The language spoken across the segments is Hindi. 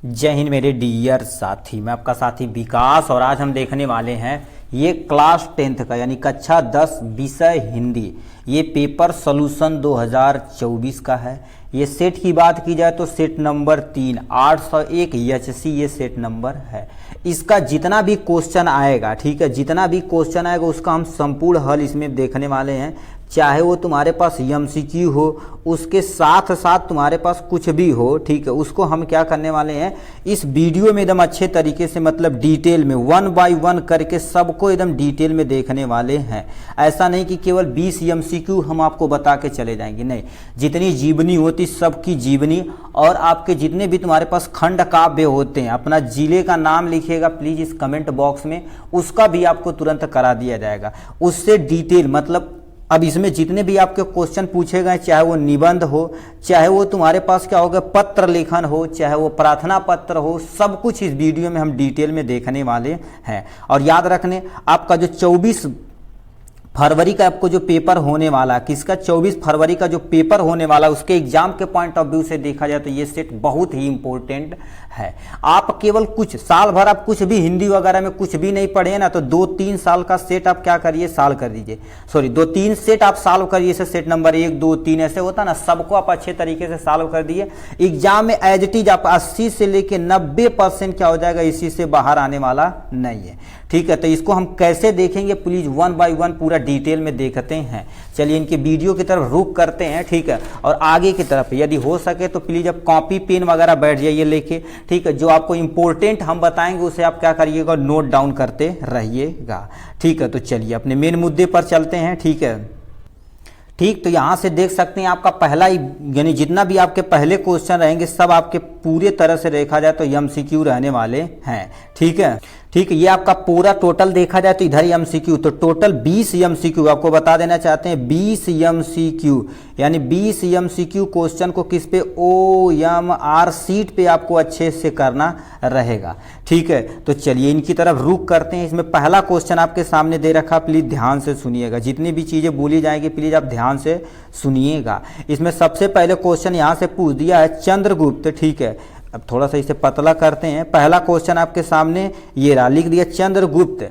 जय हिंद मेरे डियर साथी, मैं आपका साथी विकास। और आज हम देखने वाले हैं ये क्लास 10th का यानी कक्षा 10 विषय हिंदी, ये पेपर सॉल्यूशन 2024 का है। ये सेट की बात की जाए तो सेट नंबर 3 801 एचसी ये सेट नंबर है। इसका जितना भी क्वेश्चन आएगा, ठीक है, जितना भी क्वेश्चन आएगा उसका हम संपूर्ण हल इसमें देखने वाले हैं। चाहे वो तुम्हारे पास एमसीक्यू हो, उसके साथ साथ तुम्हारे पास कुछ भी हो, ठीक है, उसको हम क्या करने वाले हैं इस वीडियो में एकदम अच्छे तरीके से, मतलब डिटेल में 1 बाय 1 करके सबको एकदम डिटेल में देखने वाले हैं। ऐसा नहीं कि केवल 20 एमसीक्यू हम आपको बता के चले जाएंगे, नहीं, जितनी जीवनी होती सबकी जीवनी, और आपके जितने भी तुम्हारे पास खंड काव्य होते हैं, अपना जिले का नाम लिखिएगा प्लीज इस कमेंट बॉक्स में, उसका भी आपको तुरंत करा दिया जाएगा। उससे डिटेल, मतलब अब इसमें जितने भी आपके क्वेश्चन पूछे गए, चाहे वो निबंध हो, चाहे वो तुम्हारे पास क्या होगा पत्र लेखन हो, चाहे वो प्रार्थना पत्र हो, सब कुछ इस वीडियो में हम डिटेल में देखने वाले हैं। और याद रखने, आपका जो 24 फरवरी का आपको जो पेपर होने वाला, किसका 24 फरवरी का जो पेपर होने वाला, उसके एग्जाम के पॉइंट ऑफ व्यू से देखा जाए तो ये सेट बहुत ही इंपॉर्टेंट है। आप केवल कुछ साल भर आप कुछ भी हिंदी वगैरह में कुछ भी नहीं पढ़े ना, तो 2-3 साल का सेट आप क्या करिए, साल कर दीजिए, सॉरी 2-3 सेट आप सॉल्व करिए। जैसे सेट नंबर 1, 2, 3 ऐसे होता ना, सबको आप अच्छे तरीके से सॉल्व कर दिए। एग्जाम में एज इट इज आप 80 से लेके 90% क्या हो जाएगा, इसी से बाहर आने वाला नहीं है, ठीक है। तो इसको हम कैसे देखेंगे प्लीज 1 बाय 1 पूरा डिटेल में देखते हैं। चलिए इनके वीडियो की तरफ रुक करते हैं, ठीक है। और आगे की तरफ यदि हो सके तो प्लीज अब कॉपी पेन वगैरह बैठ जाइए लेके, ठीक है। जो आपको इंपॉर्टेंट हम बताएंगे उसे आप क्या करिएगा, नोट डाउन करते रहिएगा, ठीक है। तो चलिए अपने मेन मुद्दे पर चलते हैं, ठीक है। ठीक, तो यहाँ से देख सकते हैं आपका पहला, यानी जितना भी आपके पहले क्वेश्चन रहेंगे सब आपके पूरे तरह से देखा जाए तो एमसीक्यू रहने वाले हैं, ठीक है। ठीक है, ये आपका पूरा टोटल देखा जाए तो इधर एमसीक्यू, तो टोटल 20 एमसीक्यू आपको बता देना चाहते हैं। 20 एमसीक्यू यानी 20 एमसीक्यू क्वेश्चन को किस पे, OMR सीट पे आपको अच्छे से करना रहेगा, ठीक है। तो चलिए इनकी तरफ रुक करते हैं। इसमें पहला क्वेश्चन आपके सामने दे रखा, प्लीज ध्यान से सुनिएगा, जितनी भी चीजें बोली जाएंगी प्लीज आप ध्यान से सुनिएगा। इसमें सबसे पहले क्वेश्चन यहाँ से पूछ दिया है चंद्रगुप्त, ठीक है। अब थोड़ा सा इसे पतला करते हैं। पहला क्वेश्चन आपके सामने ये रहा, लिख दिया चंद्रगुप्त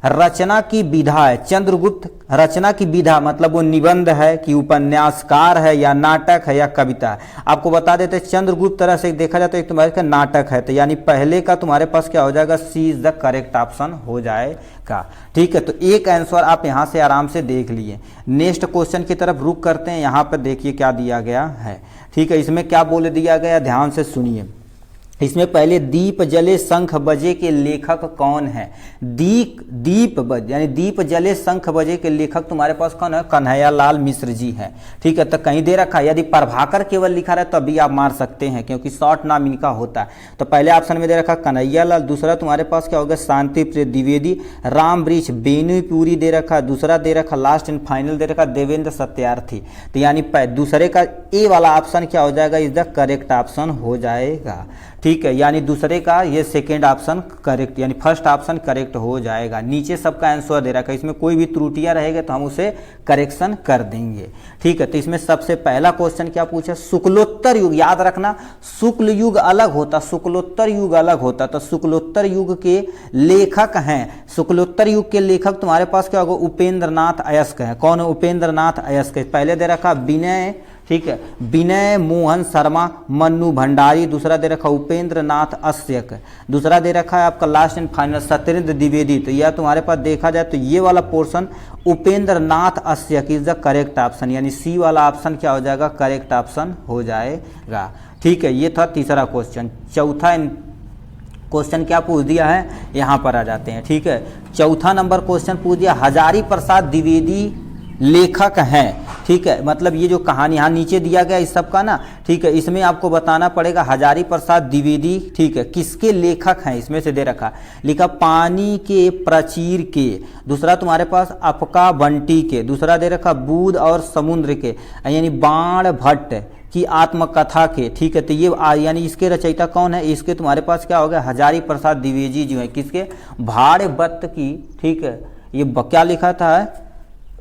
रचना की विधा है। चंद्रगुप्त रचना की विधा मतलब वो निबंध है कि उपन्यासकार है या नाटक है या कविता है। आपको बता देते हैं चंद्रगुप्त तरह से देखा जाए तो एक तुम्हारे का नाटक है, तो यानी पहले का तुम्हारे पास क्या हो जाएगा, सी इज द करेक्ट ऑप्शन हो जाएगा, ठीक है। तो एक आंसर आप यहाँ से आराम से देख लिए। नेक्स्ट क्वेश्चन की तरफ रुक करते हैं। यहाँ पर देखिए क्या दिया गया है, ठीक है। इसमें क्या बोल दिया गया, ध्यान से सुनिए। इसमें पहले दीप जले शंख बजे के लेखक कौन है। दीप बज यानी दीप जले शंख बजे के लेखक तुम्हारे पास कौन है, कन्हैया लाल मिश्र जी है, ठीक है। तो कहीं दे रखा है, यदि प्रभाकर केवल लिखा रहे तभी आप मार सकते हैं क्योंकि शॉर्ट नाम इनका होता है। तो पहले ऑप्शन में दे रखा कन्हैया लाल, दूसरा तुम्हारे पास क्या होगा शांति प्रिय द्विवेदी, राम वृक्ष बेनीपुरी दे रखा, दूसरा दे रखा लास्ट एंड फाइनल दे रखा देवेंद्र सत्यार्थी। तो यानी दूसरे का ए वाला ऑप्शन क्या हो जाएगा, इज द करेक्ट ऑप्शन हो जाएगा, ठीक है। यानी दूसरे का ये सेकेंड ऑप्शन करेक्ट, यानी फर्स्ट ऑप्शन करेक्ट हो जाएगा। नीचे सबका आंसर दे रखा है, इसमें कोई भी त्रुटियां रहेगा तो हम उसे करेक्शन कर देंगे, ठीक है। तो इसमें सबसे पहला क्वेश्चन क्या पूछा, शुक्लोत्तर युग, याद रखना शुक्ल युग अलग होता, शुक्लोत्तर युग अलग होता। तो शुक्लोत्तर युग के लेखक हैं, शुक्लोत्तर युग के लेखक तुम्हारे पास क्या होगा, उपेंद्र नाथ अयस्क है। कौन है, उपेंद्र नाथ अयस्क। पहले दे रखा विनय, ठीक है, विनय मोहन शर्मा मन्नू भंडारी, दूसरा दे रखा उपेंद्र नाथ अश्यक, दूसरा दे रखा है आपका last and final Satyendra Dwivedi. तो यह तुम्हारे पास देखा जाए तो ये वाला portion Upendra Nath Ashk is the correct option, यानी सी वाला ऑप्शन क्या हो जाएगा, करेक्ट ऑप्शन हो जाएगा, ठीक है। ये था तीसरा क्वेश्चन। चौथा क्वेश्चन क्या पूछ दिया है, यहाँ पर आ जाते हैं, ठीक है। चौथा नंबर क्वेश्चन पूछ दिया हजारी प्रसाद द्विवेदी लेखक हैं, ठीक है। मतलब ये जो कहानी यहाँ नीचे दिया गया इस सब का ना, ठीक है, इसमें आपको बताना पड़ेगा हजारी प्रसाद द्विवेदी, ठीक है, किसके लेखक हैं। इसमें से दे रखा, लिखा पानी के प्रचीर के, दूसरा तुम्हारे पास अपका बंटी के, दूसरा दे रखा बुध और समुद्र के, यानी बाण भट्ट की आत्मकथा के, ठीक है। तो ये यानी इसके रचयिता कौन है, इसके तुम्हारे पास क्या हो गया, हजारी प्रसाद द्विवेदी जो है, किसके, भाड़वत की, ठीक है। ये क्या लिखा था,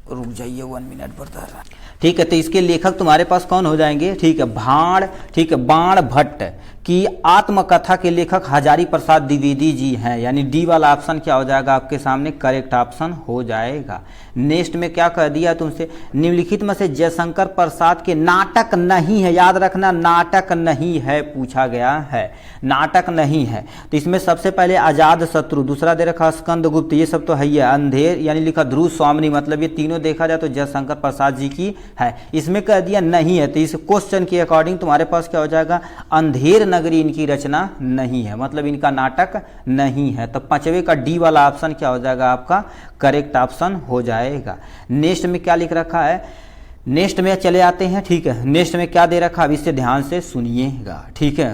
रुक जाइए 1 मिनट बता रहा, ठीक है। तो इसके लेखक तुम्हारे पास कौन हो जाएंगे, ठीक है, भाड़, ठीक है, बाण भट्ट कि आत्मकथा के लेखक हजारी प्रसाद द्विवेदी जी हैं, यानी डी वाला ऑप्शन क्या हो जाएगा आपके सामने करेक्ट ऑप्शन हो जाएगा। नेक्स्ट में क्या कह दिया तुमसे, निम्नलिखित में से जयशंकर प्रसाद के नाटक नहीं है, याद रखना नाटक नहीं है पूछा गया है, नाटक नहीं है। तो इसमें सबसे पहले आजाद शत्रु, दूसरा दे रखा स्कंद गुप्त, ये सब तो है ही है। अंधेर यानी लिखा ध्रुव स्वामिनी, मतलब ये तीनों देखा जाए तो जयशंकर प्रसाद जी की है। इसमें कह दिया नहीं है, तो इस क्वेश्चन के अकॉर्डिंग तुम्हारे पास क्या हो जाएगा, अंधेर नगरी इनकी रचना नहीं है, मतलब इनका नाटक नहीं है। तो पांचवे का डी वाला ऑप्शन क्या हो जाएगा आपका करेक्ट ऑप्शन हो जाएगा। नेक्स्ट में क्या लिख रखा है, नेक्स्ट में चले आते हैं, ठीक है। नेक्स्ट में क्या दे रखा, अब इससे ध्यान से सुनिएगा, ठीक है।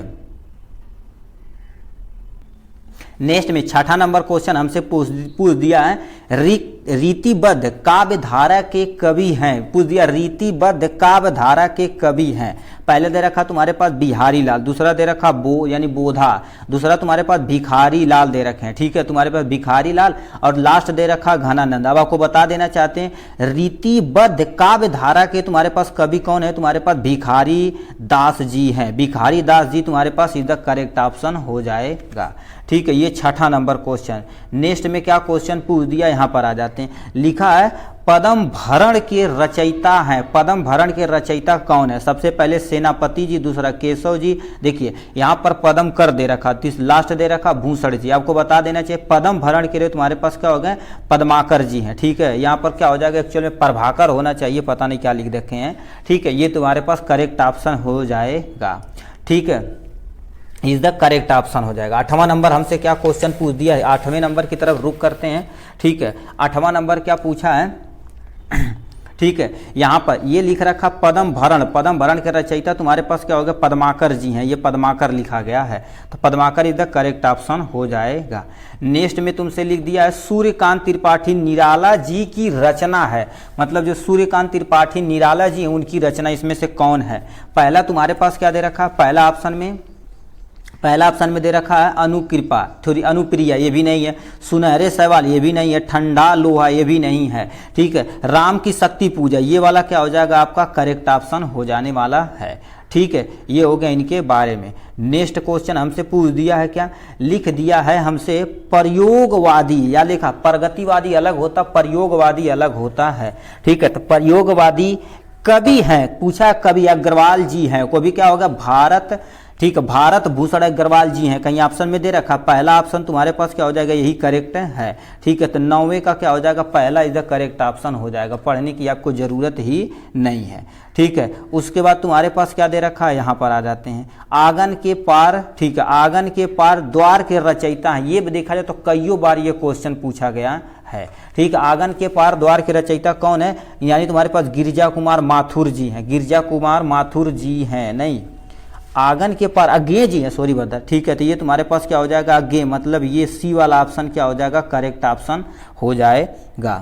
नेक्स्ट में छठा नंबर क्वेश्चन हमसे पूछ दिया है, रीतिबद्ध काव्य धारा के कवि हैं, पूछ दिया रीतिबद्ध काव्य धारा के कवि हैं। पहले दे रखा तुम्हारे पास बिहारी लाल, दूसरा दे रखा यानी बोधा, दूसरा तुम्हारे पास भिखारी लाल दे रखे हैं, ठीक है, तुम्हारे पास भिखारी लाल, और लास्ट दे रखा घनानंद। अब आपको बता देना चाहते हैं रीतिबद्ध काव्य धारा के तुम्हारे पास कवि कौन है, तुम्हारे पास भिखारी दास जी हैं, भिखारी दास जी तुम्हारे पास इज द करेक्ट ऑप्शन हो जाएगा, ठीक है। ये छठा नंबर क्वेश्चन। नेक्स्ट में क्या क्वेश्चन पूछ दिया, यहां पर आ जाते हैं। लिखा है पद्म भरण के रचयिता हैं, पद्म भरण के रचयिता कौन है। सबसे पहले सेनापति जी, दूसरा केशव जी, देखिए यहां पर पद्म कर दे रखा, लास्ट दे रखा भूषण जी। आपको बता देना चाहिए पद्म भरण के लिए तुम्हारे पास क्या हो गए, पद्माकर जी हैं, ठीक है। यहां पर क्या हो जाएगा, एक्चुअल में प्रभाकर होना चाहिए, पता नहीं क्या लिख रखे हैं, ठीक है। ये तुम्हारे पास करेक्ट ऑप्शन हो जाएगा, ठीक है, इज द करेक्ट ऑप्शन हो जाएगा। आठवां नंबर हमसे क्या क्वेश्चन पूछ दिया है, आठवें नंबर की तरफ रुक करते हैं, ठीक है। आठवां नंबर क्या पूछा है, ठीक है, यहाँ पर ये लिख रखा पद्म भरण के रचयिता तुम्हारे पास क्या होगा, पद्माकर जी हैं, ये पद्माकर लिखा गया है, तो Padmakar is the correct option हो जाएगा। नेक्स्ट में तुमसे लिख दिया है सूर्यकांत त्रिपाठी निराला जी की रचना है, मतलब जो सूर्यकांत त्रिपाठी निराला जी हैं उनकी रचना इसमें से कौन है। पहला तुम्हारे पास क्या दे रखा, पहला ऑप्शन में दे रखा है अनुकृपा, थोड़ी अनुप्रिया, ये भी नहीं है। सुनहरे सवाल, ये भी नहीं है। ठंडा लोहा, ये भी नहीं है, ठीक है। राम की शक्ति पूजा, ये वाला क्या हो जाएगा आपका करेक्ट ऑप्शन हो जाने वाला है, ठीक है। ये हो गया इनके बारे में। नेक्स्ट क्वेश्चन हमसे पूछ दिया है, क्या लिख दिया है हमसे, प्रयोगवादी, या लिखा प्रगतिवादी अलग होता, प्रयोगवादी अलग होता है, ठीक है। तो प्रयोगवादी कवि हैं, पूछा कवि अग्रवाल जी हैं, को भी क्या होगा भारत, ठीक है, भारत भूषण अग्रवाल जी हैं, कहीं ऑप्शन में दे रखा। पहला ऑप्शन तुम्हारे पास क्या हो जाएगा, यही करेक्ट है, ठीक है। तो 9वें का क्या हो जाएगा, पहला इज द करेक्ट ऑप्शन हो जाएगा, पढ़ने की आपको जरूरत ही नहीं है, ठीक है। उसके बाद तुम्हारे पास क्या दे रखा है, यहाँ पर आ जाते हैं, आंगन के पार, ठीक है, आंगन के पार द्वार के रचयिता हैं। ये देखा जाए तो कईयों बार ये क्वेश्चन पूछा गया है, ठीक है। आंगन के पार द्वार के रचयिता कौन है, यानी तुम्हारे पास गिरजा कुमार माथुर जी हैं, गिरजा कुमार माथुर जी हैं, नहीं आंगन के पार अज्ञे जी हैं, सॉरी बता, ठीक है। तो ये तुम्हारे पास क्या हो जाएगा, अज्ञे, मतलब ये सी वाला ऑप्शन क्या हो जाएगा, करेक्ट ऑप्शन हो जाएगा।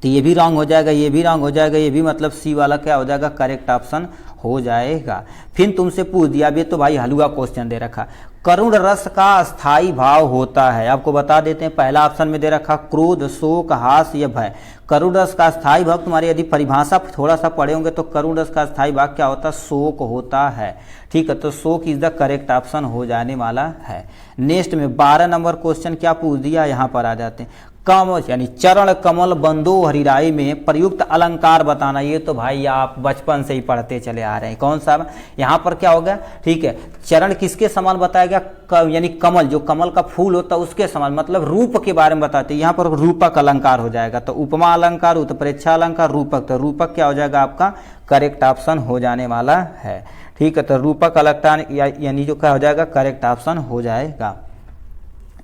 तो ये भी रॉन्ग हो जाएगा, ये भी रॉन्ग हो जाएगा, ये भी मतलब सी वाला क्या हो जाएगा, करेक्ट ऑप्शन हो जाएगा। फिर तुमसे पूछ दिया, अब ये तो भाई हलवा क्वेश्चन दे रखा, करुण रस का स्थायी भाव होता है। आपको बता देते हैं, पहला ऑप्शन में दे रखा क्रोध, शोक, हास्य या भय। करुण रस का स्थायी भाव, तुम्हारी यदि परिभाषा थोड़ा सा पढ़े होंगे तो करुण रस का स्थायी भाव क्या होता है, शोक होता है, ठीक है। तो शोक इज द करेक्ट ऑप्शन हो जाने वाला है। नेक्स्ट में 12 नंबर क्वेश्चन क्या पूछ दिया, यहाँ पर आ जाते हैं, कम यानी चरण कमल बंदो हरिराई में प्रयुक्त अलंकार बताना। ये तो भाई आप बचपन से ही पढ़ते चले आ रहे हैं, कौन सा, यहाँ पर क्या होगा, ठीक है, चरण किसके समान बताया गया, यानी कमल, जो कमल का फूल होता है उसके समान, मतलब रूप के बारे में बताते हैं, यहाँ पर रूपक अलंकार हो जाएगा। तो उपमा अलंकार, उत्प्रेक्षा अलंकार, रूपक, तो रूपक क्या हो जाएगा आपका करेक्ट ऑप्शन हो जाने वाला है, ठीक है। तो रूपक अलंकार यानी जो क्या हो जाएगा करेक्ट ऑप्शन हो जाएगा।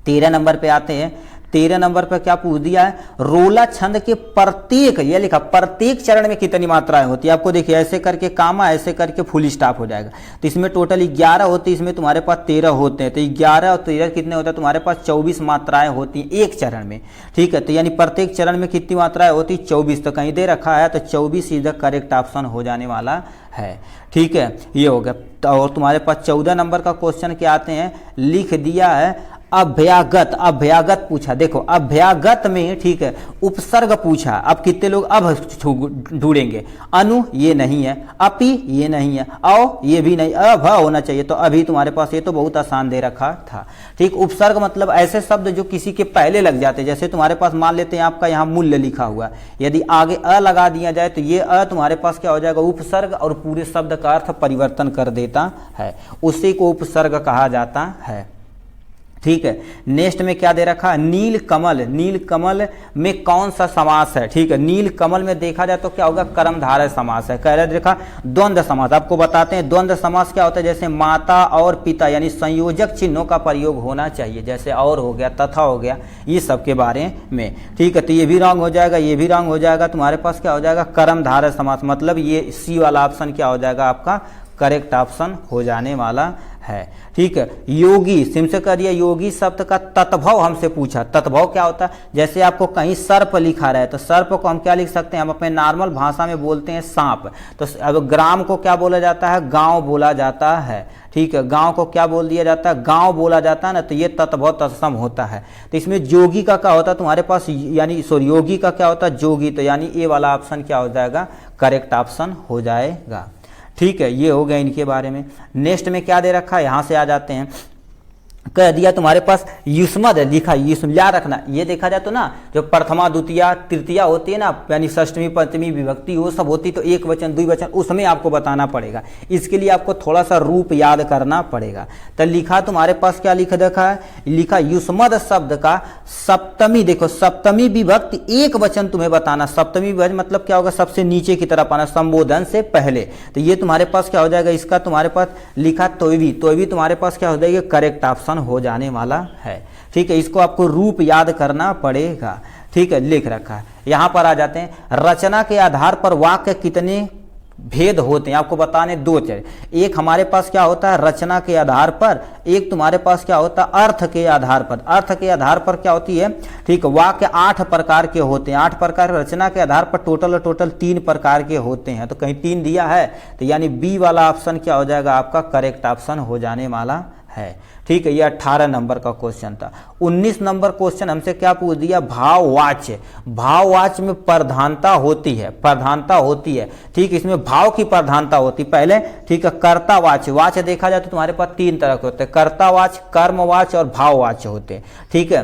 13 नंबर पे आते हैं, 13 नंबर पर क्या पूछ दिया है, रोला छंद के प्रत्येक, ये लिखा प्रत्येक चरण में कितनी मात्राएं होती है। आपको देखिए ऐसे करके कामा, ऐसे करके फुल स्टॉप हो जाएगा। तो इसमें टोटल 11 होती है, इसमें तुम्हारे पास 13 होते हैं। तो 11 और 13 कितने होते हैं, तुम्हारे पास 24 मात्राएं होती हैं एक चरण में, ठीक है। तो यानी प्रत्येक चरण में कितनी मात्राएं होती, 24। तो कहीं दे रखा है, तो 24 इज द करेक्ट ऑप्शन हो जाने वाला है, ठीक है। ये हो गया। और तुम्हारे पास 14 नंबर का क्वेश्चन क्या आते हैं, लिख दिया है अभ्यागत, अभ्यागत पूछा, देखो अभ्यागत में ठीक है उपसर्ग पूछा। अब कितने लोग अब ढूंढेंगे, अनु ये नहीं है, अपि ये नहीं है, औ ये भी नहीं, अभ होना चाहिए, तो अभी तुम्हारे पास ये तो बहुत आसान दे रखा था। ठीक, उपसर्ग मतलब ऐसे शब्द जो किसी के पहले लग जाते, जैसे तुम्हारे पास मान लेते हैं आपका यहाँ मूल्य लिखा हुआ, यदि आगे अ लगा दिया जाए तो ये अ तुम्हारे पास क्या हो जाएगा, उपसर्ग, और पूरे शब्द का अर्थ परिवर्तन कर देता है, उसी को उपसर्ग कहा जाता है। ठीक है, नेक्स्ट में क्या दे रखा है, नील कमल, नील कमल में कौन सा समास है। ठीक है, नील कमल में देखा जाए तो क्या होगा, कर्मधारय समास है। कह रहे देखा द्वंद्व समास, आपको बताते हैं द्वंद्व समास क्या होता है, जैसे माता और पिता यानी संयोजक चिन्हों का प्रयोग होना चाहिए, जैसे और हो गया, तथा हो गया, ये सब के बारे में। ठीक है, तो ये भी रॉन्ग हो जाएगा, ये भी रॉन्ग हो जाएगा, तुम्हारे पास क्या हो जाएगा, कर्मधारय समास, मतलब ये सी वाला ऑप्शन क्या हो जाएगा आपका करेक्ट ऑप्शन हो जाने वाला है। ठीक है, योगी, सिम से करिए, योगी शब्द का तत्भव हमसे पूछा। तत्भव क्या होता है, जैसे आपको कहीं सर्प लिखा रहा है तो सर्प को हम क्या लिख सकते हैं, हम अपने नॉर्मल भाषा में बोलते हैं सांप, तो अब ग्राम को क्या बोला जाता है, गांव बोला जाता है। ठीक है, गांव को क्या बोल दिया जाता है, गांव बोला जाता है ना, तो ये तत्भव तत्सम होता है। तो इसमें जोगी का क्या होता है तुम्हारे पास, यानी सॉरी योगी का क्या होता है, जोगी, तो यानी ए वाला ऑप्शन क्या हो जाएगा, करेक्ट ऑप्शन हो जाएगा। ठीक है, ये हो गया इनके बारे में। नेक्स्ट में क्या दे रखा है, यहां से आ जाते हैं, कह दिया तुम्हारे पास युष्मद लिखा, याद रखना, ये देखा जाए तो ना जो प्रथमा द्वितीया तृतीया होती है ना, यानी षष्टमी पंचमी विभक्ति वो सब होती, तो एक वचन द्विवचन उसमें आपको बताना पड़ेगा, इसके लिए आपको थोड़ा सा रूप याद करना पड़ेगा। तो लिखा तुम्हारे पास क्या लिखा देखा है, लिखा युष्मद शब्द का सप्तमी, देखो सप्तमी विभक्ति एक वचन तुम्हें बताना, सप्तमी विभक्ति मतलब क्या होगा, सबसे नीचे की तरफ आना संबोधन से पहले, तो ये तुम्हारे पास क्या हो जाएगा, इसका तुम्हारे पास लिखा तोयवी, तोयवी तुम्हारे पास क्या हो जाएगा, करेक्ट ऑप्शन हो जाने वाला है। ठीक है, इसको आपको रूप याद करना पड़ेगा। ठीक है, लिख रखा है। यहां पर आ जाते हैं, रचना के आधार पर वाक्य कितने भेद होते हैं, आपको बताने दो चीज, एक हमारे पास क्या होता है रचना के आधार पर, एक तुम्हारे पास क्या होता है अर्थ के आधार पर। अर्थ के आधार पर क्या होती है, ठीक, वाक्य 8 प्रकार के होते हैं, 8 प्रकार, रचना के आधार पर टोटल 3 प्रकार के होते हैं, तो कहीं 3 दिया है, तो यानी बी वाला ऑप्शन क्या हो जाएगा आपका करेक्ट ऑप्शन हो जाने वाला है। ठीक है, ये 18 नंबर का क्वेश्चन था। 19 नंबर क्वेश्चन हमसे क्या पूछ दिया, भाववाच्य, भाववाच्य में प्रधानता होती है, प्रधानता होती है। ठीक, इसमें भाव की प्रधानता होती पहले। ठीक है, कर्तावाच्य, वाच्य देखा जाए तो तुम्हारे पास 3 तरह के होते हैं, कर्तावाच्य, कर्मवाच्य और भाववाच्य होते हैं। ठीक है,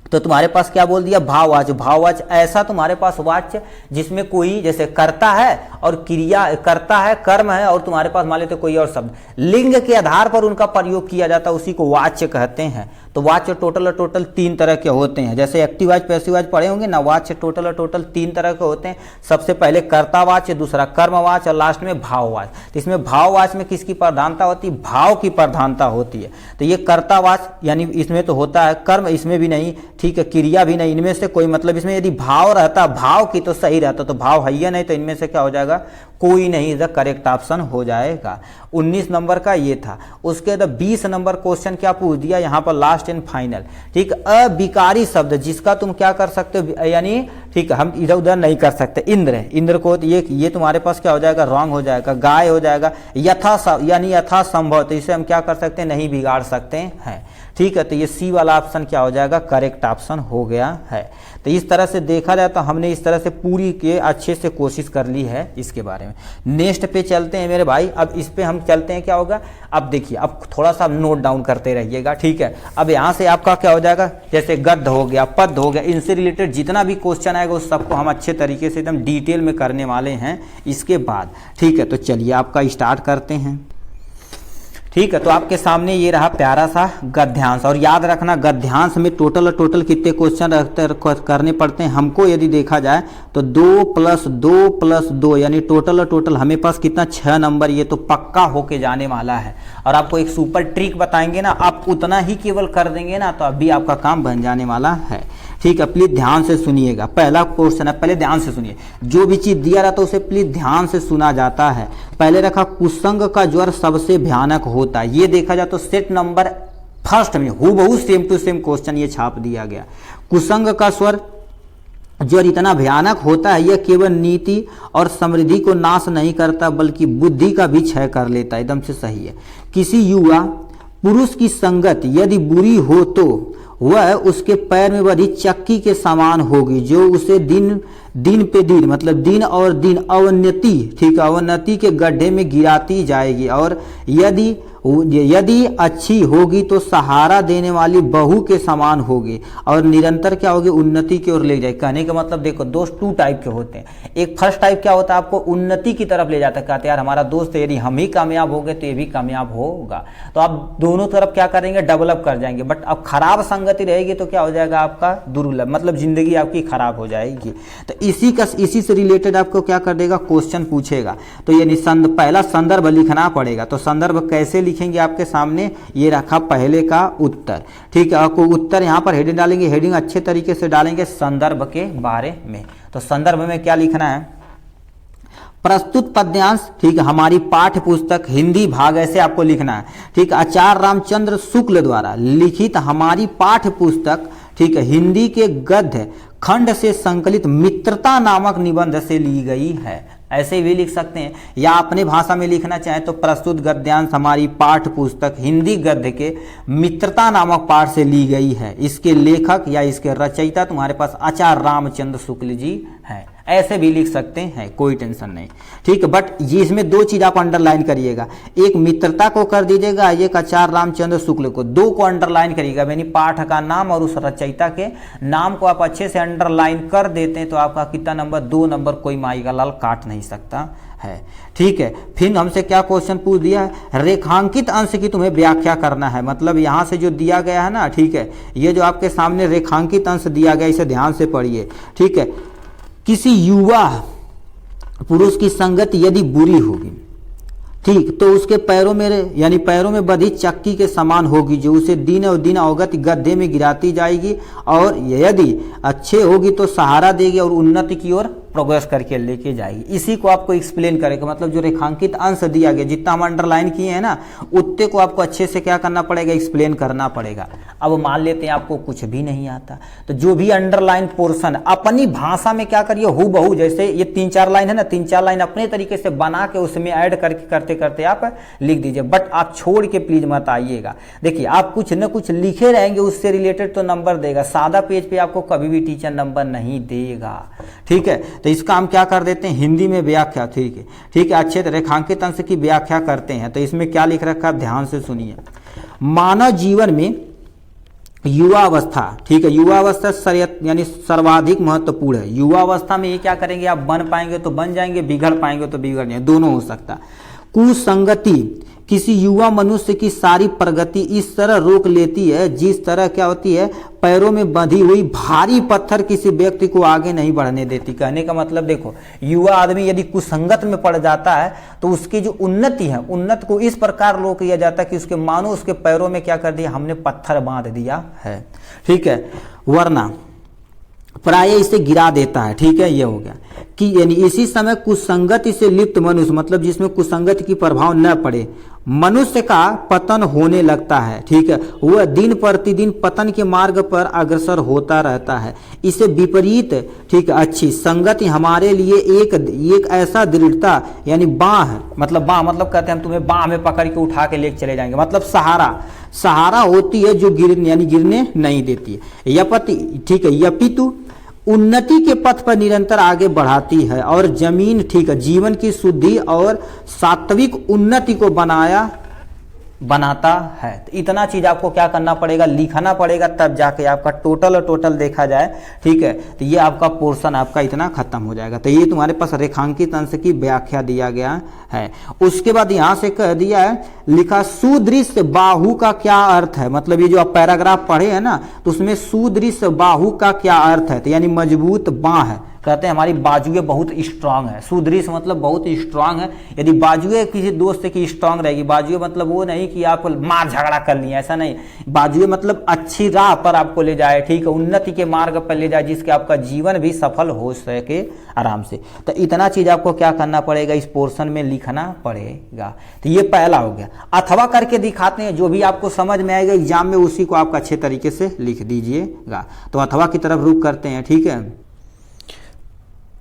तो तुम्हारे पास क्या बोल दिया, भाववाच्य, भाववाच्य ऐसा तुम्हारे पास वाच्य जिसमें कोई जैसे कर्ता है और क्रिया, कर्ता है, कर्म है, और तुम्हारे पास मान लेते कोई और शब्द लिंग के आधार पर उनका प्रयोग किया जाता है, उसी को वाच्य कहते हैं। तो वाच्य टोटल 3 तरह के होते हैं, जैसे एक्टिव वाच्य पैसिव वाच्य पढ़े होंगे ना, वाच्य टोटल 3 तरह के होते हैं। सबसे पहले कर्तावाच्य, दूसरा कर्मवाच्य और लास्ट में भाववाच्य। तो इसमें भाववाच्य में किसकी प्रधानता होती है, भाव की प्रधानता होती है। तो ये कर्तावाच्य यानी इसमें तो होता है, कर्म इसमें भी नहीं, ठीक है, क्रिया भी नहीं, इनमें से कोई मतलब, इसमें यदि भाव रहता, भाव की तो सही रहता, तो भाव है ही नहीं, तो इनमें से क्या हो जाएगा, कोई नहीं, द करेक्ट ऑप्शन हो जाएगा। 19 नंबर का ये था। उसके बाद 20 नंबर क्वेश्चन क्या पूछ दिया यहाँ पर लास्ट एंड फाइनल, ठीक, अविकारी शब्द जिसका तुम क्या कर सकते हो, यानी ठीक हम इधर उधर नहीं कर सकते, इंद्र है, इंद्र को ये तुम्हारे पास क्या हो जाएगा, रॉन्ग हो जाएगा। गाय हो जाएगा, यथा यानी यथा संभव, तो इसे हम क्या कर सकते हैं, नहीं बिगाड़ सकते हैं। ठीक है, तो ये सी वाला ऑप्शन क्या हो जाएगा, करेक्ट ऑप्शन हो गया है। तो इस तरह से देखा जाए तो हमने इस तरह से पूरी के अच्छे से कोशिश कर ली है इसके बारे में। नेक्स्ट पे चलते हैं मेरे भाई, अब इस पे हम चलते हैं, क्या होगा अब देखिए, अब थोड़ा सा नोट डाउन करते रहिएगा। ठीक है, अब यहाँ से आपका क्या हो जाएगा, जैसे गद्य हो गया, पद हो गया, इनसे रिलेटेड जितना भी क्वेश्चन आएगा उस सबको हम अच्छे तरीके से एकदम डिटेल में करने वाले हैं इसके बाद। ठीक है, तो चलिए आपका स्टार्ट करते हैं। ठीक है, तो आपके सामने ये रहा प्यारा सा गद्यांश, और याद रखना गद्यांश में टोटल कितने क्वेश्चन करने पड़ते हैं हमको, यदि देखा जाए तो 2 + 2 + 2 यानी टोटल हमें पास कितना 6 नंबर, ये तो पक्का होके जाने वाला है। और आपको एक सुपर ट्रिक बताएंगे ना, आप उतना ही केवल कर देंगे ना, तो अभी आपका काम बन जाने वाला है। ठीक है, प्लीज ध्यान से सुनिएगा, पहला क्वेश्चन है, पहले ध्यान से सुनिए, जो भी चीज दिया रहता है उसे प्लीज ध्यान से सुना जाता है। पहले रखा कुसंग का ज्वर सबसे भयानक होता है, ये देखा जाए तो सेट नंबर फर्स्ट में हूबहू सेम टू सेम क्वेश्चन ये छाप दिया गया। कुसंग का स्वर ज्वर इतना भयानक होता है, यह केवल नीति और समृद्धि को नाश नहीं करता बल्कि बुद्धि का भी क्षय कर लेता है, एकदम से सही है। किसी युवा पुरुष की संगत यदि बुरी हो तो वह उसके पैर में बधी चक्की के समान होगी, जो उसे दिन दिन पे दिन मतलब दिन और दिन अवनति, ठीक है, अवनति के गड्ढे में गिराती जाएगी। और यदि अच्छी होगी तो सहारा देने वाली बहू के समान होगी और निरंतर क्या होगी, उन्नति की ओर ले जाएगी। कहने का मतलब देखो दोस्त टू टाइप के होते हैं। एक फर्स्ट टाइप क्या होता है, आपको उन्नति की तरफ ले जाता है, कहते यार हमारा दोस्त है, यदि हम ही कामयाब हो गए तो ये भी कामयाब होगा, तो आप दोनों तरफ क्या करेंगे, डेवलप कर जाएंगे। बट अब खराब संगति रहेगी तो क्या हो जाएगा, आपका दुर्लभ, मतलब जिंदगी आपकी खराब हो जाएगी। तो इसी से रिलेटेड आपको क्या कर देगा, क्वेश्चन पूछेगा। तो ये पहला संदर्भ लिखना पड़ेगा। तो संदर्भ कैसे लिखेंगे, आपके सामने ये रखा पहले का उत्तर, ठीक है। आपको उत्तर यहाँ पर हेडिंग डालेंगे, हेडिंग अच्छे तरीके से डालेंगे संदर्भ के बारे में। तो संदर्भ में क्या लिखना है, प्रस्तुत पद्यांश, ठीक है, हमारी पाठ्य पुस्तक हिंदी भाग, ऐसे आपको लिखना है, ठीक है। आचार्य रामचंद्र शुक्ल द्वारा लिखित हमारी पाठ्य पुस्तक, ठीक है, हिंदी के गद्य खंड से संकलित मित्रता नामक निबंध से ली गई है। ऐसे भी लिख सकते हैं, या अपने भाषा में लिखना चाहें तो प्रस्तुत गद्यांश हमारी पाठ्य पुस्तक हिंदी गद्य के मित्रता नामक पाठ से ली गई है। इसके लेखक या इसके रचयिता तुम्हारे पास आचार्य रामचंद्र शुक्ल जी हैं। ऐसे भी लिख सकते हैं, कोई टेंशन नहीं, ठीक है। बट ये इसमें दो चीज आप अंडरलाइन करिएगा, एक मित्रता को कर दीजिएगा, एक आचार्य रामचंद्र शुक्ल को, दो को अंडरलाइन करिएगा। यानी पाठ का नाम और उस रचयिता के नाम को आप अच्छे से अंडरलाइन कर देते हैं तो आपका कितना नंबर, 2 नंबर, कोई माई का लाल काट नहीं सकता है, ठीक है। फिर हमसे क्या क्वेश्चन पूछ दिया है, रेखांकित अंश की तुम्हें व्याख्या करना है। मतलब यहां से जो दिया गया है ना, ठीक है, ये जो आपके सामने रेखांकित अंश दिया गया, इसे ध्यान से पढ़िए, ठीक है। किसी युवा पुरुष की संगति यदि बुरी होगी, ठीक, तो उसके पैरों में यानी पैरों में बधी चक्की के समान होगी, जो उसे दिन और दिन अवगत गड्ढे में गिराती जाएगी। और यदि अच्छे होगी तो सहारा देगी और उन्नति की ओर प्रोग्रेस करके लेके जाएगी। इसी को आपको एक्सप्लेन करेगा, मतलब जो रेखांकित अंश दिया गया, जितना हम अंडरलाइन किए हैं ना, उतने को आपको अच्छे से क्या करना पड़ेगा, एक्सप्लेन करना पड़ेगा। अब मान लेते हैं आपको कुछ भी नहीं आता, तो जो भी अंडरलाइन पोर्शन अपनी भाषा में क्या करिए, हूबहू, जैसे ये 3-4 लाइन है ना, 3-4 लाइन अपने तरीके से बना के उसमें ऐड करके करते करते आप लिख दीजिए। बट आप छोड़ के प्लीज मत आइएगा। देखिए आप कुछ न कुछ लिखे रहेंगे उससे रिलेटेड तो नंबर देगा, सादा पेज पे आपको कभी भी टीचर नंबर नहीं देगा, ठीक है। तो इसका हम क्या कर देते हैं, हिंदी में व्याख्या, ठीक है, ठीक है, अच्छे रेखांकित अंश की व्याख्या करते हैं। तो इसमें क्या लिख रखा है, ध्यान से सुनिए। मानव जीवन में युवा अवस्था, ठीक है, युवा अवस्था यानी सर्वाधिक महत्वपूर्ण है। युवा अवस्था में ये क्या करेंगे, आप बन पाएंगे तो बन जाएंगे, बिगड़ पाएंगे तो बिगड़ जाएंगे, दोनों हो सकता। कुसंगति किसी युवा मनुष्य की सारी प्रगति इस तरह रोक लेती है जिस तरह क्या होती है, पैरों में बंधी हुई भारी पत्थर किसी व्यक्ति को आगे नहीं बढ़ने देती। कहने का मतलब देखो, युवा आदमी यदि कुसंगत में पड़ जाता है तो उसकी जो उन्नति है, उन्नति को इस प्रकार रोक लिया जाता है कि उसके मानो उसके पैरों में क्या कर दिया, हमने पत्थर बांध दिया है, ठीक है। वरना प्राय इसे गिरा देता है, ठीक है, ये हो गया कि यानी इसी समय कुसंगति से लिप्त मनुष्य, मतलब जिसमें कुसंगति की प्रभाव न पड़े, मनुष्य का पतन होने लगता है, ठीक है। वह दिन प्रतिदिन पतन के मार्ग पर अग्रसर होता रहता है। इसे विपरीत, ठीक है, अच्छी संगति हमारे लिए एक ऐसा दृढ़ता यानी बाह, मतलब कहते हैं हम तुम्हें बाह में पकड़ के उठा के लेके चले जाएंगे, मतलब सहारा होती है जो गिरने नहीं देती है। यपति, ठीक है, यपितु उन्नति के पथ पर निरंतर आगे बढ़ाती है और जमीन, ठीक है, जीवन की शुद्धि और सात्विक उन्नति को बनाता है। तो इतना चीज आपको क्या करना पड़ेगा, लिखना पड़ेगा, तब जाके आपका टोटल देखा जाए, ठीक है, तो ये आपका पोर्शन आपका इतना खत्म हो जाएगा। तो ये तुम्हारे पास रेखांकित अंश की व्याख्या दिया गया है। उसके बाद यहां से कह दिया है, लिखा सुदृश्य बाहु का क्या अर्थ है। मतलब ये जो आप पैराग्राफ पढ़े हैं ना, तो उसमें सुदृश्य बाहु का क्या अर्थ है, तो यानी मजबूत बाह है। कहते हैं हमारी बाजुएं बहुत स्ट्रांग है, सुदृढ़ मतलब बहुत स्ट्रांग है। यदि बाजुएं किसी दोस्त की स्ट्रांग रहेगी, बाजुएं मतलब वो नहीं कि आप मार झगड़ा कर लिए, ऐसा नहीं, बाजुएं मतलब अच्छी राह पर आपको ले जाए, ठीक है, उन्नति के मार्ग पर ले जाए, जिसके आपका जीवन भी सफल हो सके आराम से। तो इतना चीज आपको क्या करना पड़ेगा, इस पोर्शन में लिखना पड़ेगा। तो ये पहला हो गया। अथवा करके दिखाते हैं, जो भी आपको समझ में आएगा एग्जाम में उसी को आपका अच्छे तरीके से लिख दीजिएगा। तो अथवा की तरफ रुख करते हैं, ठीक है।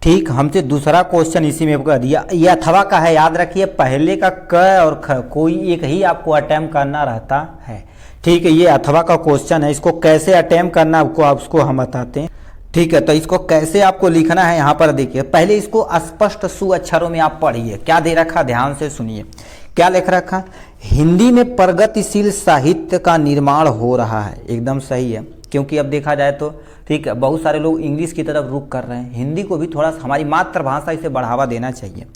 ठीक, हमसे दूसरा क्वेश्चन इसी में कर दिया। ये अथवा का है, याद रखिए पहले का क और ख कोई एक ही आपको अटेम्प्ट करना रहता है। ठीक है, ये अथवा का क्वेश्चन है, इसको कैसे अटेम्प्ट करना आपको हम बताते हैं। ठीक है, तो इसको कैसे आपको लिखना है यहाँ पर देखिए। पहले इसको स्पष्ट सुअक्षरों में आप पढ़िए। क्या दे रखा, ध्यान से सुनिए। क्या लिख रखा, हिंदी में प्रगतिशील साहित्य का निर्माण हो रहा है। एकदम सही है, क्योंकि अब देखा जाए तो ठीक है बहुत सारे लोग इंग्लिश की तरफ रुख कर रहे हैं। हिंदी को भी थोड़ा हमारी मातृभाषा इसे बढ़ावा देना चाहिए।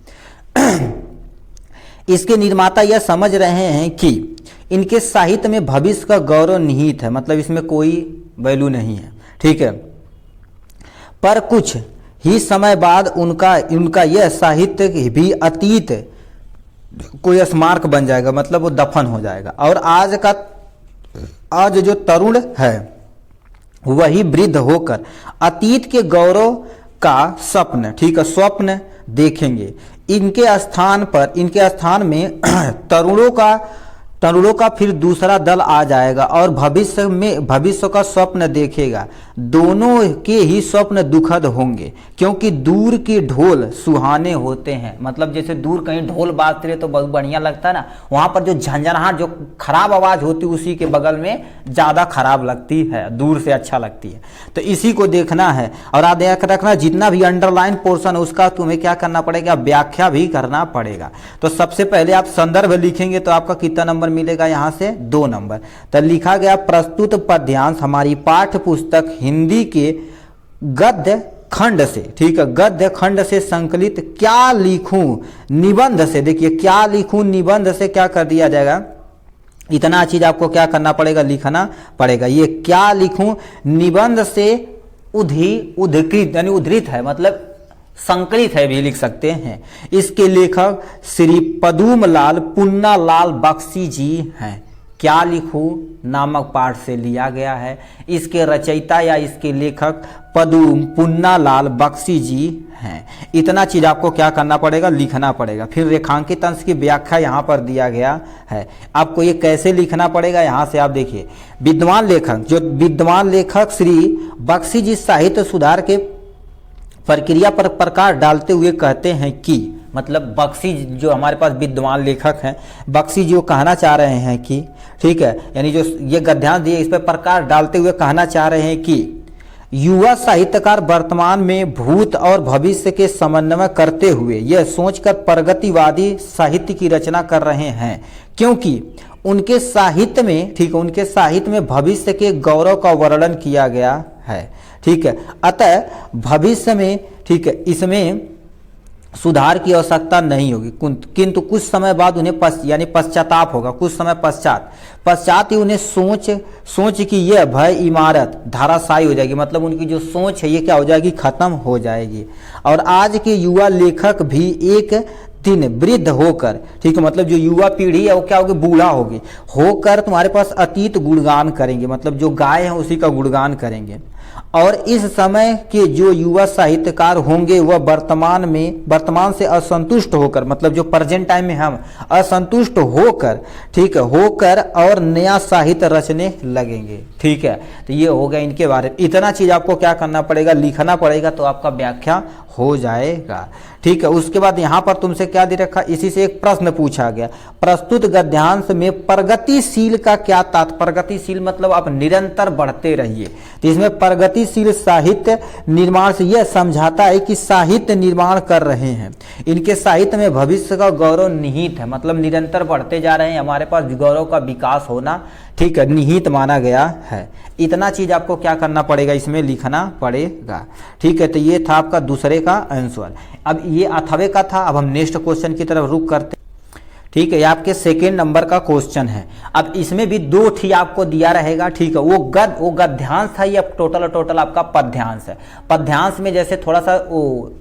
इसके निर्माता यह समझ रहे हैं कि इनके साहित्य में भविष्य का गौरव निहित है, मतलब इसमें कोई वैल्यू नहीं है। ठीक है, पर कुछ ही समय बाद उनका यह साहित्य भी अतीत कोई स्मारक बन जाएगा, मतलब वो दफन हो जाएगा। और आज जो तरुण है वही वृद्ध होकर अतीत के गौरव का स्वप्न, ठीक है, स्वप्न देखेंगे। इनके स्थान में तरुणों का फिर दूसरा दल आ जाएगा और भविष्य का स्वप्न देखेगा। दोनों के ही स्वप्न दुखद होंगे, क्योंकि दूर के ढोल सुहाने होते हैं। मतलब जैसे दूर कहीं ढोल बाजते रहे तो बहुत बढ़िया लगता है ना, वहां पर जो झंझनाहट, जो खराब आवाज होती है उसी के बगल में ज्यादा खराब लगती है, दूर से अच्छा लगती है। तो इसी को देखना है। और आप देख रखना, जितना भी अंडरलाइन पोर्शन है उसका तुम्हें क्या करना पड़ेगा, व्याख्या भी करना पड़ेगा। तो सबसे पहले आप संदर्भ लिखेंगे तो आपका कितना नंबर मिलेगा, यहां से 2 नंबर। तो लिखा गया प्रस्तुत पद्यांश हमारी पाठ्य पुस्तक हिंदी के गद्य खंड से, ठीक है, गद्य खंड से संकलित क्या लिखूं निबंध से। देखिए क्या लिखूं निबंध से क्या कर दिया जाएगा, इतना चीज आपको क्या करना पड़ेगा, लिखना पड़ेगा। ये क्या लिखूं निबंध से उद्धृत यानी उद्धृत है, मतलब संकलित है भी लिख सकते हैं। इसके लेखक श्री पदुमलाल पुन्नालाल बख्शी जी हैं। क्या लिखूं नामक पाठ से लिया गया है। इसके रचयिता या इसके लेखक पुन्नालाल बख्शी जी हैं। इतना चीज आपको क्या करना पड़ेगा, लिखना पड़ेगा। फिर रेखांकित अंश की व्याख्या यहाँ पर दिया गया है। आपको ये कैसे लिखना पड़ेगा, यहाँ से आप देखिए। विद्वान लेखक श्री बख्शी जी साहित्य सुधार के प्रक्रिया पर प्रकाश डालते हुए कहते हैं कि, मतलब बख्शी जो हमारे पास विद्वान लेखक हैं, बख्शी जी वो कहना चाह रहे हैं कि, ठीक है, यानी जो ये गद्यांश दिए इस पर प्रकाश डालते हुए कहना चाह रहे हैं कि युवा साहित्यकार वर्तमान में भूत और भविष्य के समन्वय करते हुए यह सोचकर प्रगतिवादी साहित्य की रचना कर रहे हैं, क्योंकि उनके साहित्य में, ठीक है, उनके साहित्य में भविष्य के गौरव का वर्णन किया गया है। ठीक है, अतः भविष्य में, ठीक है, इसमें सुधार की आवश्यकता नहीं होगी, किंतु कुछ समय बाद उन्हें यानी पश्चाताप होगा। कुछ समय पश्चात ही उन्हें सोच कि यह भय इमारत धाराशायी हो जाएगी, मतलब उनकी जो सोच है ये क्या हो जाएगी, खत्म हो जाएगी। और आज के युवा लेखक भी एक दिन वृद्ध होकर, ठीक है, मतलब जो युवा पीढ़ी है वो क्या होगी, बूढ़ा होकर तुम्हारे पास अतीत गुणगान करेंगे, मतलब जो गाय है उसी का गुणगान करेंगे। और इस समय के जो युवा साहित्यकार होंगे वह वर्तमान से असंतुष्ट होकर, मतलब जो प्रेजेंट टाइम में हम असंतुष्ट होकर, ठीक है, होकर और नया साहित्य रचने लगेंगे। ठीक है, तो ये हो गया इनके बारे में। इतना चीज आपको क्या करना पड़ेगा, लिखना पड़ेगा, तो आपका व्याख्या हो जाएगा। ठीक है, उसके बाद यहाँ पर तुमसे क्या दे रखा, इसी से एक प्रश्न पूछा गया, प्रस्तुत गद्यांश में प्रगतिशील का क्या तात्पर्य। प्रगतिशील मतलब आप निरंतर बढ़ते रहिए। तो इसमें प्रगतिशील साहित्य निर्माण से यह समझाता है कि साहित्य निर्माण कर रहे हैं, इनके साहित्य में भविष्य का गौरव निहित है, मतलब निरंतर बढ़ते जा रहे हैं, हमारे पास गौरव का विकास होना, ठीक है, निहित माना गया है। इतना चीज आपको क्या करना पड़ेगा, इसमें लिखना पड़ेगा। ठीक है, तो ये था आपका दूसरे का आंसर। अब ये अथवे का था, अब हम नेक्स्ट क्वेश्चन की तरफ रुक करते। ठीक है, ये आपके सेकेंड नंबर का क्वेश्चन है। अब इसमें भी 2 ठी आपको दिया रहेगा। ठीक है, वो गद्यांश था, ये टोटल आपका पद्यांश है। पद्यांश में जैसे थोड़ा सा वो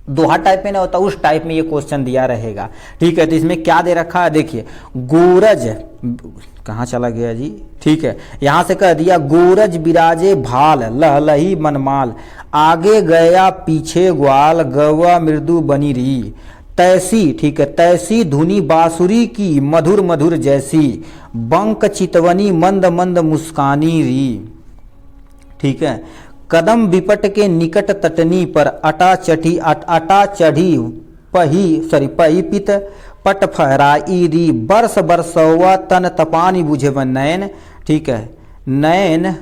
दोहा टाइप में ना होता, उस टाइप में ये क्वेश्चन दिया रहेगा। ठीक है, तो इसमें क्या दे रखा है, देखिए, गोरज कहाँ चला गया जी, ठीक है, यहां से कह दिया, गोरज बिराजे भाल लहलही मनमाल, आगे गया पीछे ग्वाल, गवा मृदु बनी रही, तैसी, ठीक है, तैसी धुनी बांसुरी की मधुर मधुर जैसी, बंक चितवनी मंद मंद मुस्कानी री। ठीक है, कदम विपट के निकट तटनी पर अटा चढ़ी पही पित पट फहराई री बरस बरसौआ तन तपानी बुझे व नयन, ठीक है, नयन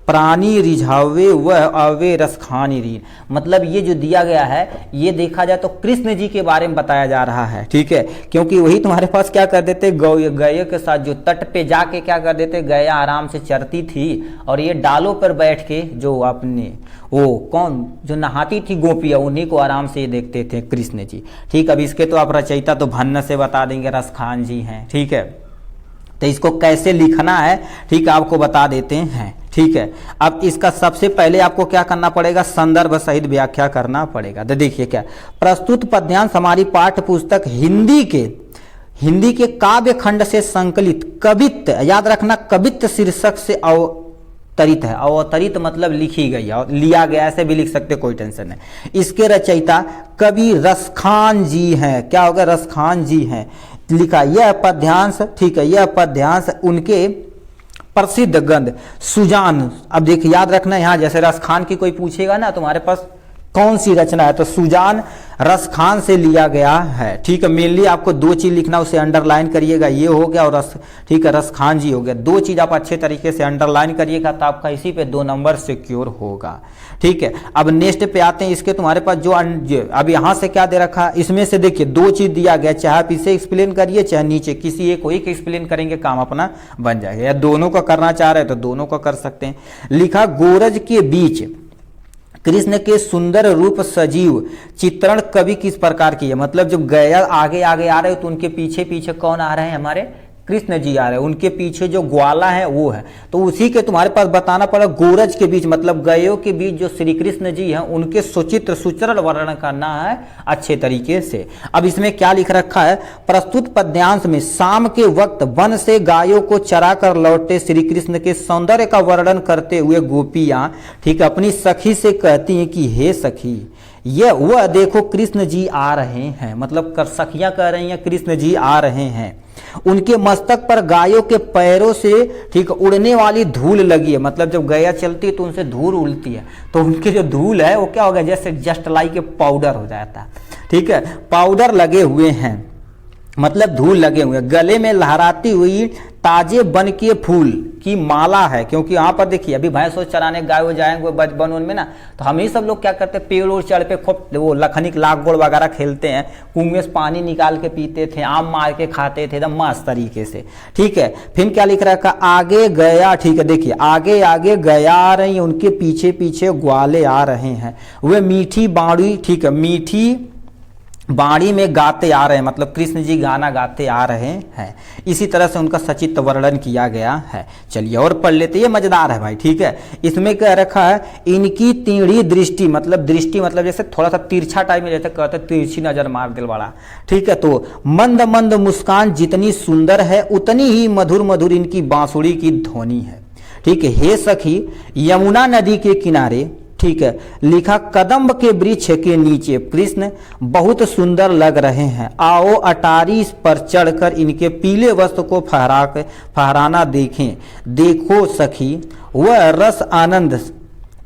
प्राणी रिझावे वह आवे रसखानी री। मतलब ये जो दिया गया है ये देखा जाए तो कृष्ण जी के बारे में बताया जा रहा है, ठीक है, क्योंकि वही तुम्हारे पास क्या कर देते, गया के साथ जो तट पे जाके क्या कर देते, गया आराम से चरती थी और ये डालों पर बैठ के जो अपने वो कौन जो नहाती थी गोपियाँ उन्हीं को आराम से ये देखते थे कृष्ण जी, ठीक। अब इसके तो आप रचयिता तो भन्न से बता देंगे, रसखान जी हैं, ठीक है। तो इसको कैसे लिखना है, ठीक, आपको बता देते हैं, ठीक है। अब इसका सबसे पहले आपको क्या करना पड़ेगा, संदर्भ सहित व्याख्या करना पड़ेगा। तो देखिए क्या, प्रस्तुत पद्यांश हमारी पाठ्य पुस्तक हिंदी के काव्य खंड से संकलित कवित्त, याद रखना कवित्त शीर्षक से अवतरित है। अवतरित मतलब लिखी गई और लिया गया, ऐसे भी लिख सकते, कोई टेंशन नहीं। इसके रचयिता कवि रसखान जी हैं। क्या होगा, रसखान जी हैं। लिखा यह पद्यांश, ठीक है, यह पद्यांश उनके प्रसिद्ध ग्रंथ सुजान। अब देखिए याद रखना यहाँ जैसे रसखान की कोई पूछेगा ना तुम्हारे पास कौन सी रचना है, तो सुजान रसखान से लिया गया है, ठीक है। मेनली आपको दो चीज लिखना, उसे अंडरलाइन करिएगा, ये हो गया और ठीक है, रसखान जी हो गया। दो चीज आप अच्छे तरीके से अंडरलाइन करिएगा तो आपका इसी पे 2 नंबर सिक्योर होगा, ठीक है। अब नेक्स्ट पे आते हैं, इसके तुम्हारे पास जो अब यहाँ से क्या दे रखा है, इसमें से देखिए 2 चीज दिया गया, चाहे आप इसे एक्सप्लेन करिए चाहे नीचे किसी एक को एक एक्सप्लेन करेंगे, काम अपना बन जाएगा, या दोनों का करना चाह रहे हैं तो दोनों का कर सकते हैं। लिखा गोरज के बीच कृष्ण के सुंदर रूप सजीव चित्रण कवि किस प्रकार की है। मतलब जब गया आगे आगे आ रहे हो तो उनके पीछे पीछे कौन आ रहे हैं, हमारे कृष्ण जी आ रहे हैं, उनके पीछे जो ग्वाला है वो है, तो उसी के तुम्हारे पास बताना पड़ा गोरज के बीच, मतलब गयों के बीच जो श्री कृष्ण जी हैं उनके सुचित्र सुचरण वर्णन करना है अच्छे तरीके से। अब इसमें क्या लिख रखा है, प्रस्तुत पद्यांश में शाम के वक्त वन से गायों को चरा कर लौटे श्री कृष्ण के सौंदर्य का वर्णन करते हुए गोपियां, ठीक, अपनी सखी से कहती हैं कि हे सखी ये वह देखो कृष्ण जी आ रहे हैं। मतलब सखियां कह रही हैं कृष्ण जी आ रहे हैं। उनके मस्तक पर गायों के पैरों से, ठीक, उड़ने वाली धूल लगी है। मतलब जब गया चलती है तो उनसे धूल उड़ती है, तो उनके जो धूल है वो क्या होगा, जैसे जस्ट लाइक के पाउडर हो जाता है, ठीक है, पाउडर लगे हुए हैं, मतलब धूल लगे हुए। गले में लहराती हुई ताजे बन के फूल की माला है, क्योंकि यहाँ पर देखिए अभी भैंस चराने गाय जाएंगे बन में ना, तो हम ही सब लोग क्या करते हैं, पेड़ और चढ़ पे खूब वो लखनी लाख गोड़ वगैरह खेलते हैं, कुएं से पानी निकाल के पीते थे, आम मार के खाते थे एकदम मस्त तरीके से, ठीक है। फिर क्या लिख रखा, आगे गया, ठीक है, देखिए आगे आगे गया आ रही है, उनके पीछे पीछे ग्वाले आ रहे हैं, वे मीठी बाड़ी, ठीक है, मीठी बाणी में गाते आ रहे हैं, मतलब कृष्ण जी गाना गाते आ रहे हैं। इसी तरह से उनका सचित्र वर्णन किया गया है। चलिए और पढ़ लेते, ये मजेदार है भाई, ठीक है। इसमें क्या रखा है, इनकी टेढ़ी दृष्टि, मतलब दृष्टि मतलब जैसे थोड़ा सा तिरछा टाइप में, जैसे कहते तिरछी नजर मार दिल वाला, ठीक है। तो मंद मंद मुस्कान जितनी सुंदर है उतनी ही मधुर मधुर इनकी बांसुरी की ध्वनि है, ठीक है। हे सखी यमुना नदी के किनारे, ठीक है, लिखा कदम्ब के वृक्ष के नीचे कृष्ण बहुत सुंदर लग रहे हैं, आओ अटारी पर चढ़कर इनके पीले वस्त्र को फहराना देखें। देखो सखी वह रस आनंद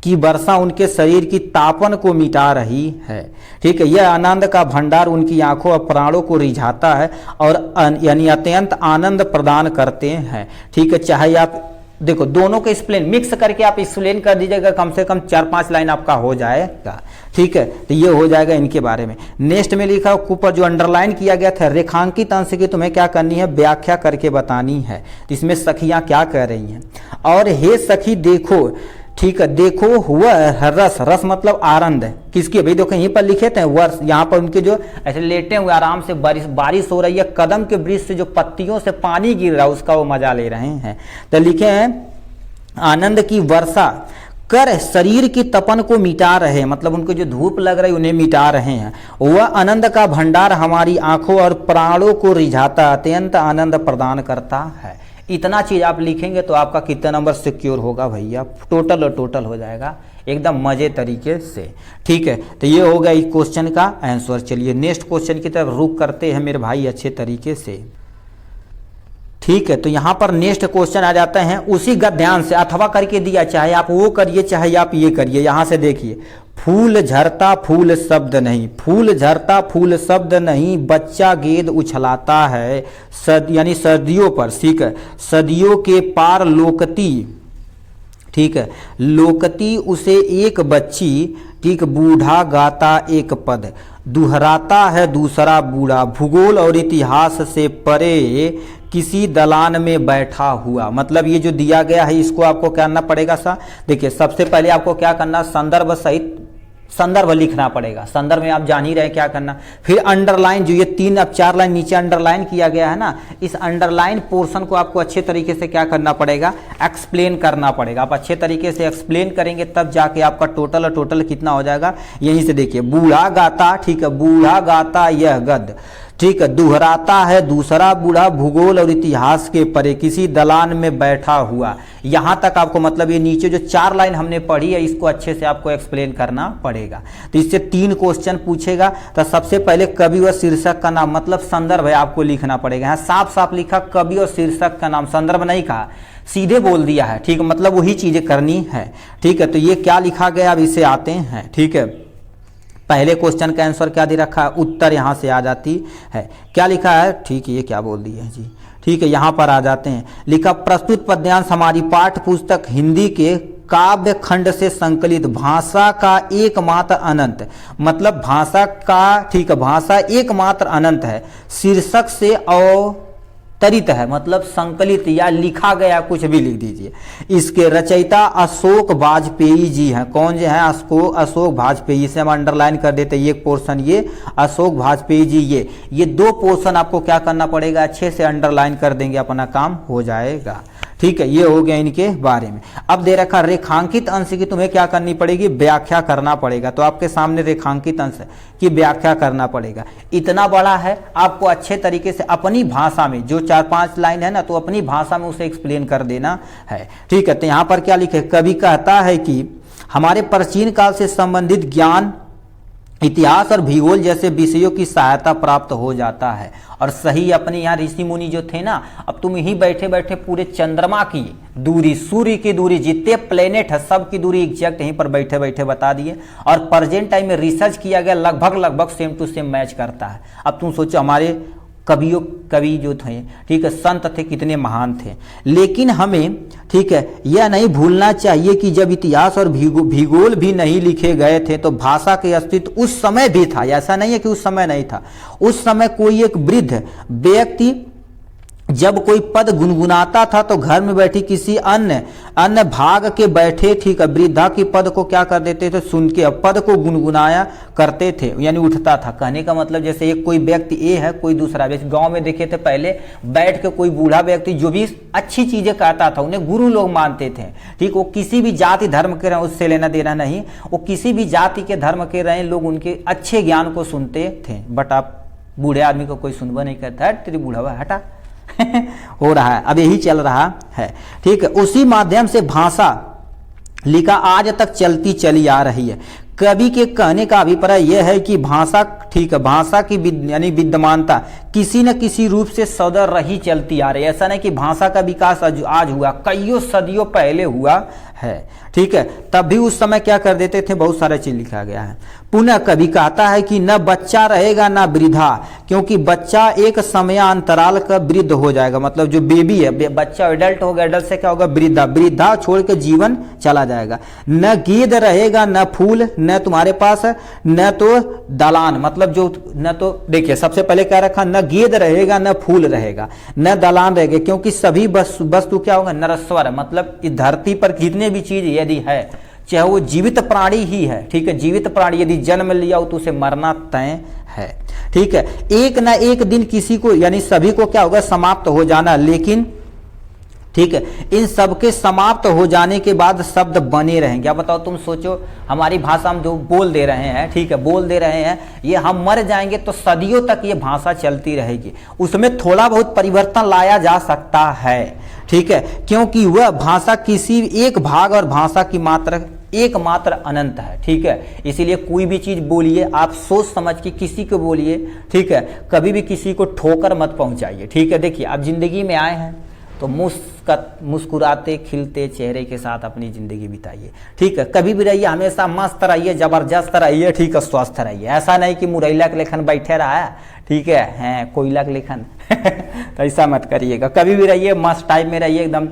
की वर्षा उनके शरीर की तापन को मिटा रही है, ठीक है। यह आनंद का भंडार उनकी आंखों और प्राणों को रिझाता है और यानी अत्यंत आनंद प्रदान करते हैं, ठीक है। चाहे आप देखो दोनों को एक्सप्लेन मिक्स करके आप एक्सप्लेन कर दीजिएगा, कम से कम 4-5 लाइन आपका हो जाएगा, ठीक है। तो ये हो जाएगा इनके बारे में। नेक्स्ट में लिखा ऊपर जो अंडरलाइन किया गया था, रेखांकित अंश की तुम्हें क्या करनी है, व्याख्या करके बतानी है। तो इसमें सखियां क्या कह रही हैं, और हे सखी देखो, ठीक है, देखो हुआ रस, रस मतलब आनंद है किसकी, भाई देखो यहीं पर लिखे थे वर्ष, यहाँ पर उनके जो ऐसे लेटे हुए आराम से बारिश हो रही है, कदम के वृक्ष से जो पत्तियों से पानी गिर रहा है उसका वो मजा ले रहे हैं। तो लिखे हैं आनंद की वर्षा कर शरीर की तपन को मिटा रहे हैं, मतलब उनको जो धूप लग रही है उन्हें मिटा रहे हैं। वह आनंद का भंडार हमारी आंखों और प्राणों को रिझाता, अत्यंत आनंद प्रदान करता है। इतना चीज आप लिखेंगे तो आपका कितना नंबर सिक्योर होगा भैया, टोटल और टोटल हो जाएगा एकदम मजे तरीके से, ठीक है। तो ये होगा इस क्वेश्चन का आंसर। चलिए नेक्स्ट क्वेश्चन की तरफ रुख करते हैं मेरे भाई अच्छे तरीके से, ठीक है, तो यहाँ पर नेक्स्ट क्वेश्चन आ जाते हैं उसी गद्यांश से, अथवा करके दिया, चाहे आप वो करिए चाहे आप ये करिए। यहाँ से देखिए, फूल झरता फूल शब्द नहीं, फूल झरता फूल शब्द नहीं, बच्चा गेंद उछलाता है यानी सदियों पर, ठीक है, सदियों के पार लोकती, ठीक है, लोकती उसे एक बच्ची, ठीक, बूढ़ा गाता एक पद, दोहराता है दूसरा बूढ़ा, भूगोल और इतिहास से परे किसी दलान में बैठा हुआ। मतलब ये जो दिया गया है इसको आपको क्या करना पड़ेगा सा, देखिए सबसे पहले आपको क्या करना, संदर्भ सहित संदर्भ लिखना पड़ेगा। संदर्भ में आप जान ही रहे क्या करना। फिर अंडरलाइन, जो ये 3 अब 4 लाइन नीचे अंडरलाइन किया गया है ना, इस अंडरलाइन पोर्शन को आपको अच्छे तरीके से क्या करना पड़ेगा, एक्सप्लेन करना पड़ेगा। आप अच्छे तरीके से एक्सप्लेन करेंगे तब जाके आपका टोटल कितना हो जाएगा। यहीं से देखिए, बूढ़ा गाता, ठीक है, बूढ़ा गाता यह गद्य, ठीक है, दोहराता है दूसरा बूढ़ा, भूगोल और इतिहास के परे किसी दलान में बैठा हुआ। यहां तक आपको मतलब ये नीचे जो 4 लाइन हमने पढ़ी है इसको अच्छे से आपको एक्सप्लेन करना पड़ेगा। तो इससे 3 क्वेश्चन पूछेगा। तो सबसे पहले कवि व शीर्षक का नाम, मतलब संदर्भ है, आपको लिखना पड़ेगा। यहाँ साफ साफ लिखा कवि और शीर्षक का नाम, संदर्भ नहीं कहा, सीधे बोल दिया है, ठीक है, मतलब वही चीजें करनी है, ठीक है। तो ये क्या लिखा गया, अब इसे आते हैं, ठीक है। पहले क्वेश्चन का आंसर क्या दे रखा है, उत्तर यहाँ से आ जाती है, क्या लिखा है, ठीक है, ये क्या बोल दिए जी, ठीक है, यहाँ पर आ जाते हैं। लिखा, प्रस्तुत पद्यांश हमारी पाठ्य पुस्तक हिंदी के काव्य खंड से संकलित भाषा का एकमात्र अनंत, मतलब भाषा का, ठीक है, भाषा एकमात्र अनंत है, शीर्षक से अवतरित है, मतलब संकलित या लिखा गया, कुछ भी लिख दीजिए। इसके रचयिता अशोक वाजपेयी जी हैं। कौन जो है, अशोक वाजपेयी, से हम अंडरलाइन कर देते हैं, ये पोर्शन, ये अशोक वाजपेयी जी, ये 2 पोर्शन आपको क्या करना पड़ेगा, अच्छे से अंडरलाइन कर देंगे, अपना काम हो जाएगा, ठीक है। ये हो गया इनके बारे में। अब दे रखा रेखांकित अंश की तुम्हें क्या करनी पड़ेगी, व्याख्या करना पड़ेगा। तो आपके सामने रेखांकित अंश की व्याख्या करना पड़ेगा। इतना बड़ा है, आपको अच्छे तरीके से अपनी भाषा में, जो 4-5 लाइन है ना, तो अपनी भाषा में उसे एक्सप्लेन कर देना है, ठीक है। तो यहाँ पर क्या लिखे, कवि कहता है कि हमारे प्राचीन काल से संबंधित ज्ञान, इतिहास और भूगोल जैसे विषयों की सहायता प्राप्त हो जाता है। और सही अपने यहाँ ऋषि मुनि जो थे ना, अब तुम यहीं बैठे बैठे पूरे चंद्रमा की दूरी, सूर्य की दूरी, जितने प्लेनेट है सब की दूरी एग्जैक्ट यहीं पर बैठे बैठे बता दिए। और प्रेजेंट टाइम में रिसर्च किया गया, लगभग सेम टू सेम मैच करता है। अब तुम सोचो हमारे कवि जो थे, ठीक है, संत थे, कितने महान थे। लेकिन हमें, ठीक है, यह नहीं भूलना चाहिए कि जब इतिहास और भूगोल भी नहीं लिखे गए थे तो भाषा के अस्तित्व उस समय भी था। ऐसा नहीं है कि उस समय नहीं था। उस समय कोई एक वृद्ध व्यक्ति जब कोई पद गुनगुनाता था तो घर में बैठी किसी अन्य भाग के बैठे, ठीक है, वृद्धा की पद को क्या कर देते थे, सुन के पद को गुनगुनाया करते थे, यानी उठता था। कहने का मतलब जैसे एक कोई व्यक्ति ए है, कोई दूसरा, जैसे गांव में देखे थे पहले बैठ के कोई बूढ़ा व्यक्ति जो भी अच्छी चीजें कहता था, उन्हें गुरु लोग मानते थे, ठीक। वो किसी भी जाति धर्म के रहे, उससे लेना देना नहीं, वो किसी भी जाति के धर्म के रहे, लोग उनके अच्छे ज्ञान को सुनते थे। बट आप बूढ़े आदमी को कोई सुनवा नहीं करता है, तेरी बूढ़ा हटा हो रहा है, अब यही चल रहा है, ठीक है। उसी माध्यम से भाषा लिखा आज तक चलती चली आ रही है। कवि के कहने का अभिप्राय यह है कि भाषा, ठीक है, भाषा की यानी विद्यमानता किसी न किसी रूप से सदा रही चलती आ रही है। ऐसा नहीं कि भाषा का विकास आज हुआ, कईयों सदियों पहले हुआ है, ठीक है। तब भी उस समय क्या कर देते थे, बहुत सारा चीज लिखा गया है। पुनः कवि कहता है कि न बच्चा रहेगा न वृद्धा, क्योंकि बच्चा एक समयांतराल का वृद्ध हो जाएगा। मतलब जो बेबी है, बच्चा एडल्ट होगा, एडल्ट से क्या होगा, वृद्धा छोड़ के जीवन चला जाएगा। न गेंद रहेगा न फूल, न तुम्हारे पास न तो दलान, मतलब जो न तो, देखिए सबसे पहले क्या रखा, न गेंद रहेगा न फूल रहेगा न दलान रहेगा, क्योंकि सभी वस्तु क्या होगा, नरस्वर, मतलब इस धरती पर जितने भी चीज यदि है, चाहे वो जीवित प्राणी ही है, ठीक है, जीवित प्राणी यदि जन्म लिया हो तो उसे मरना तय है, ठीक है। एक ना एक दिन किसी को, यानी सभी को क्या होगा, समाप्त हो जाना। लेकिन ठीक है, इन सब के समाप्त हो जाने के बाद शब्द बने रहेंगे। अब बताओ, तुम सोचो, हमारी भाषा हम जो बोल दे रहे हैं, ठीक है, बोल दे रहे हैं, ये हम मर जाएंगे तो सदियों तक ये भाषा चलती रहेगी। उसमें थोड़ा बहुत परिवर्तन लाया जा सकता है, ठीक है, क्योंकि वह भाषा किसी एक भाग और भाषा की मात्रा एकमात्र अनंत है, ठीक है। इसीलिए कोई भी चीज बोलिए आप सोच समझ के किसी को बोलिए, ठीक है। कभी भी किसी को ठोकर मत पहुंचाइए, ठीक है। देखिए आप जिंदगी में आए हैं तो मुस्कुराते खिलते चेहरे के साथ अपनी ज़िंदगी बिताइए, ठीक है। कभी भी रहिए, हमेशा मस्त रहिए, ज़बरदस्त रहिए, ठीक है, स्वस्थ रहिए। ऐसा नहीं कि मुरैला के लेखन बैठे रहा है, ठीक है, हैं कोयला के लेखन तो ऐसा मत करिएगा। कभी भी रहिए मस्त टाइप में रहिए, एकदम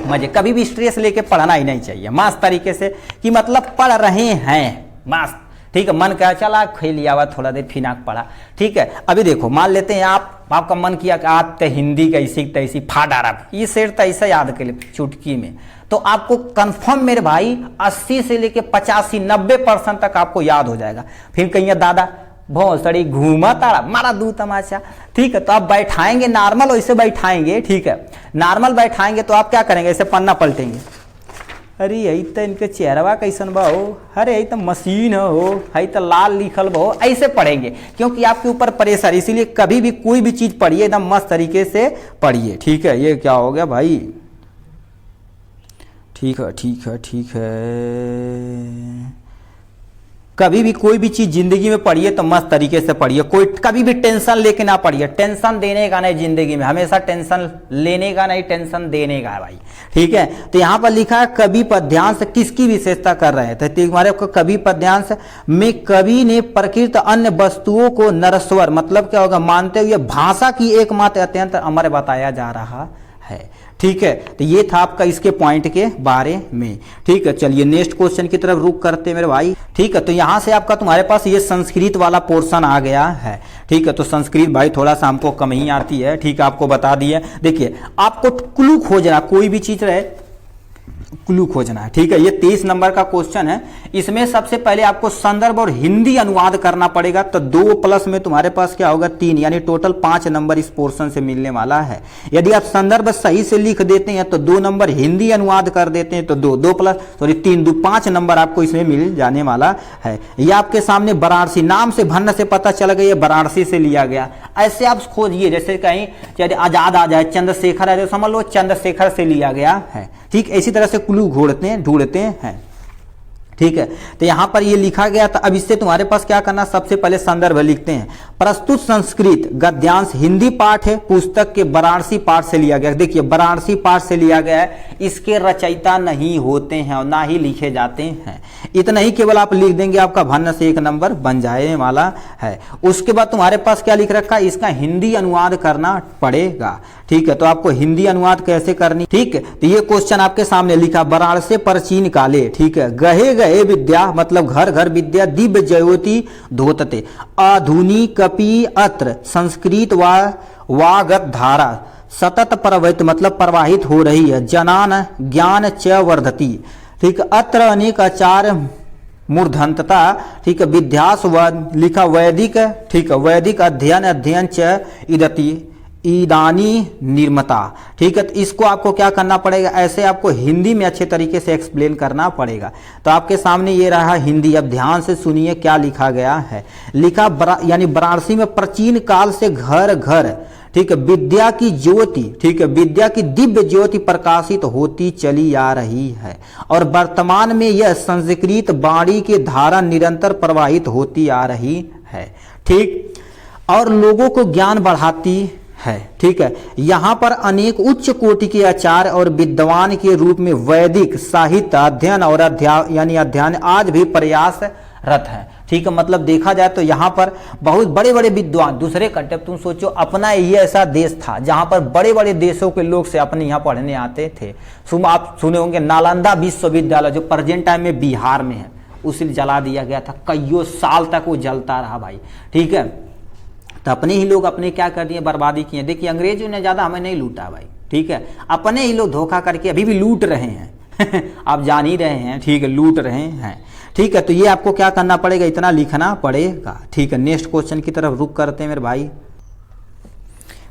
मजे। कभी भी स्ट्रेस लेके पढ़ना ही नहीं चाहिए, मस्त तरीके से कि मतलब पढ़ रहे हैं मस्त, ठीक है। मन कहा चला खेल लिया हुआ थोड़ा देर फिनाक पढ़ा, ठीक है। अभी देखो मान लेते हैं आपका मन किया कि आप तो हिंदी कैसी तैसी फाड़ा ये शेर तो ऐसा याद कर ले चुटकी में, तो आपको कंफर्म मेरे भाई 80 से लेके 85 90% तक आपको याद हो जाएगा। फिर कहिए दादा भोसड़ी घूमा ताड़ा मारा दू तमाचा, ठीक है। तो आप बैठाएंगे नॉर्मल, वैसे बैठाएंगे, ठीक है। नॉर्मल बैठाएंगे तो आप क्या करेंगे, ऐसे पन्ना पलटेंगे, अरे यही तो इनके चेहरवा कैसन बा हो, अरे यही तो मशीन हो, यही तो लाल लिखल बा हो, ऐसे पढ़ेंगे क्योंकि आपके ऊपर प्रेशर। इसीलिए कभी भी कोई भी चीज पढ़िए एकदम मस्त तरीके से पढ़िए, ठीक है। ये क्या हो गया भाई, ठीक है ठीक है ठीक है। कभी भी कोई भी चीज जिंदगी में पढ़िए तो मस्त तरीके से पढ़िए, कोई कभी भी टेंशन लेके ना पढ़िए। टेंशन देने का नहीं जिंदगी में, हमेशा टेंशन लेने का नहीं टेंशन देने का है भाई, ठीक है। तो यहाँ पर लिखा है कवि पद्यांश किसकी विशेषता कर रहे हैं, तो तुम्हारे को कवि पद्यांश में कवि ने प्रकृत अन्य वस्तुओं को नरस्वर मतलब क्या होगा मानते हुए भाषा की एकमात्र अत्यंत अमर बताया जा रहा है, ठीक है। तो ये था आपका इसके पॉइंट के बारे में, ठीक है। चलिए नेक्स्ट क्वेश्चन की तरफ रुक करते हैं मेरे भाई, ठीक है। तो यहां से आपका तुम्हारे पास ये संस्कृत वाला पोर्शन आ गया है, ठीक है। तो संस्कृत भाई थोड़ा सा हमको कम ही आती है, ठीक है, आपको बता दिए। देखिए आपको क्लू खोजना, कोई भी चीज रहे क्लू खोजना है, ठीक है। ये 23 नंबर का क्वेश्चन है। इसमें सबसे पहले आपको संदर्भ और हिंदी अनुवाद करना पड़ेगा, तो 2 प्लस में तुम्हारे पास क्या होगा 3, यानी टोटल 5 नंबर इस पोर्शन से मिलने वाला है। यदि आप संदर्भ सही से लिख देते हैं तो 2 नंबर, हिंदी अनुवाद कर देते हैं तो 2 प्लस 3 2 5 नंबर आपको इसमें मिल जाने वाला है। ये आपके सामने वाराणसी नाम से भन्न से पता चल गया, वाराणसी से लिया गया। ऐसे आप खोजिए, जैसे कहीं चाहे आजाद आ जाए चंद्रशेखर है तो समझ लो चंद्रशेखर से लिया गया है, ठीक। इसी तरह से क्लू ढूंढते हैं, ठीक है। तो यहां पर ये लिखा गया था। अब इससे तुम्हारे पास क्या करना, सबसे पहले संदर्भ लिखते हैं। प्रस्तुत संस्कृत गद्यांश हिंदी पाठ है, पुस्तक के वाराणसी पाठ से लिया गया। देखिए वाराणसी पाठ से लिया गया है, इसके रचयिता नहीं होते हैं और ना ही लिखे जाते हैं। इतना ही केवल आप लिख देंगे, आपका भन्न से 1 नंबर बन जाने वाला है। उसके बाद तुम्हारे पास क्या लिख रखा है, इसका हिंदी अनुवाद करना पड़ेगा, ठीक है। तो आपको हिंदी अनुवाद कैसे करनी, ठीक है। तो ये क्वेश्चन आपके सामने लिखा, वाराणसी प्राचीन काले, ठीक है। गहे गए विद्या मतलब घर घर विद्या, दिव्य ज्योति धोतते, आधुनिक कपि अत्र संस्कृत वागत धारा सतत प्रवहित मतलब प्रवाहित हो रही है, जनान ज्ञान च वर्धति, ठीक। अत्र अनेक आचार मूर्धन्तता, ठीक है। विद्यास लिखा वैदिक, ठीक है। वैदिक अध्ययन च इदति ईदानी निर्मता, ठीक है। तो इसको आपको क्या करना पड़ेगा, ऐसे आपको हिंदी में अच्छे तरीके से एक्सप्लेन करना पड़ेगा। तो आपके सामने ये रहा हिंदी। अब ध्यान से सुनिए क्या लिखा गया है। लिखा यानी वाराणसी में प्राचीन काल से घर घर, ठीक है, विद्या की ज्योति, ठीक है, विद्या की दिव्य ज्योति प्रकाशित होती चली आ रही है और वर्तमान में यह संस्कृत वाणी की धारा निरंतर प्रवाहित होती आ रही है, ठीक, और लोगों को ज्ञान बढ़ाती है, ठीक है। यहाँ पर अनेक उच्च कोटि के आचार्य और विद्वान के रूप में वैदिक साहित्य अध्ययन और अध्ययन आज भी प्रयासरत है, ठीक है। मतलब देखा जाए तो यहाँ पर बहुत बड़े बड़े विद्वान दूसरे कंट्री, तुम सोचो अपना ये ऐसा देश था जहाँ पर बड़े बड़े देशों के लोग से अपने यहाँ पढ़ने आते थे। आप सुने होंगे नालंदा विश्वविद्यालय जो प्रेजेंट टाइम में बिहार में है, उसे जला दिया गया था, कईयों साल तक वो जलता रहा भाई, ठीक है। तो अपने ही लोग अपने क्या कर दिए, बर्बादी किए। देखिए अंग्रेजों ने ज्यादा हमें नहीं लूटा भाई, ठीक है, अपने ही लोग धोखा करके अभी भी लूट रहे हैं आप जान ही रहे हैं, ठीक है, लूट रहे हैं, ठीक है। तो ये आपको क्या करना पड़ेगा, इतना लिखना पड़ेगा, ठीक है। नेक्स्ट क्वेश्चन की तरफ रुक करते हैं मेरे भाई,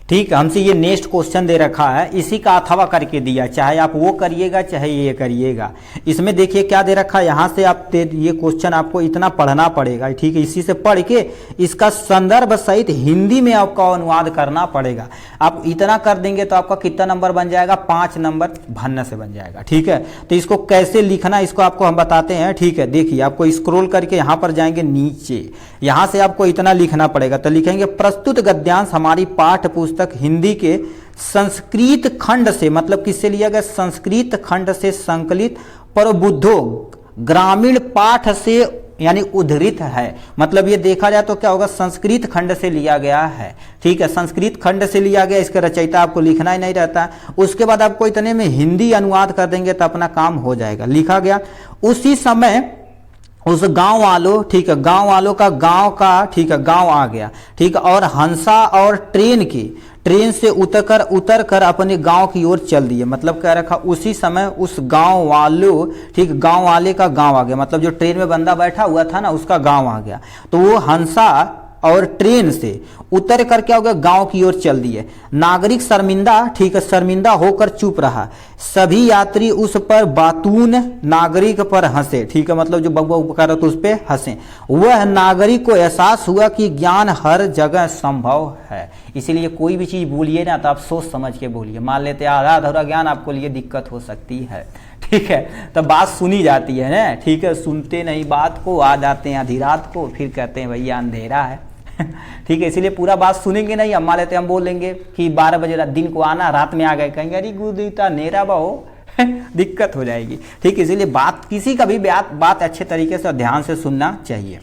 ठीक है, हमसे ये नेक्स्ट क्वेश्चन दे रखा है, इसी का अथवा करके दिया, चाहे आप वो करिएगा चाहे ये करिएगा। इसमें देखिए क्या दे रखा है, यहाँ से आप ये क्वेश्चन आपको इतना पढ़ना पड़ेगा, ठीक है। इसी से पढ़ के इसका संदर्भ सहित हिंदी में आपको अनुवाद करना पड़ेगा। आप इतना कर देंगे तो आपका कितना नंबर बन जाएगा, 5 नंबर भन्न से बन जाएगा, ठीक है। तो इसको कैसे लिखना इसको आपको हम बताते हैं, ठीक है। देखिए आपको स्क्रॉल करके यहाँ पर जाएंगे नीचे, यहाँ से आपको इतना लिखना पड़ेगा। तो लिखेंगे प्रस्तुत गद्यांश हमारी पाठ्य पुस्तक हिंदी के संस्कृत खंड से, मतलब किससे लिया गया, संस्कृत खंड से संकलित प्रबुद्धो ग्रामीण पाठ से यानी उद्धृत है। मतलब ये देखा जाए तो क्या होगा, संस्कृत खंड से लिया गया है, ठीक है। संस्कृत खंड से लिया गया, इसका रचयिता आपको लिखना ही नहीं रहता। उसके बाद आपको इतने में हिंदी अनुवाद कर देंगे तो अपना काम हो जाएगा। लिखा गया उसी समय उस गांव वालों, ठीक है, गांव वालों का गांव का, ठीक है, गांव आ गया, ठीक है। और हंसा और ट्रेन से उतर कर अपने गांव की ओर चल दिए। मतलब क्या रखा, उसी समय उस गांव वालों, ठीक, गांव वाले का गांव आ गया, मतलब जो ट्रेन में बंदा बैठा हुआ था ना उसका गांव आ गया। तो वो हंसा और ट्रेन से उतर कर क्या हो गया, गांव की ओर चल दिए। नागरिक शर्मिंदा, ठीक है, शर्मिंदा होकर चुप रहा। सभी यात्री उस पर बातून नागरिक पर हंसे, ठीक है, मतलब जो बकबक कर रहा था उस पर हंसे। वह नागरिक को एहसास हुआ कि ज्ञान हर जगह संभव है। इसीलिए कोई भी चीज बोलिए ना तो आप सोच समझ के बोलिए। मान लेते आधा अधूरा ज्ञान आपको लिए दिक्कत हो सकती है, ठीक है। तो बात सुनी जाती है ना, ठीक है, सुनते नहीं बात को, आ जाते हैं आधी रात को, फिर कहते हैं भैया अंधेरा है, ठीक है। इसीलिए पूरा बात सुनेंगे नहीं। हम मान लेते हम बोल देंगे कि 12 बजे दिन को आना, रात में आ गए, कहेंगे अरे गुदीता नेरा बहो दिक्कत हो जाएगी, ठीक है। इसीलिए बात किसी का भी बात अच्छे तरीके से और ध्यान से सुनना चाहिए,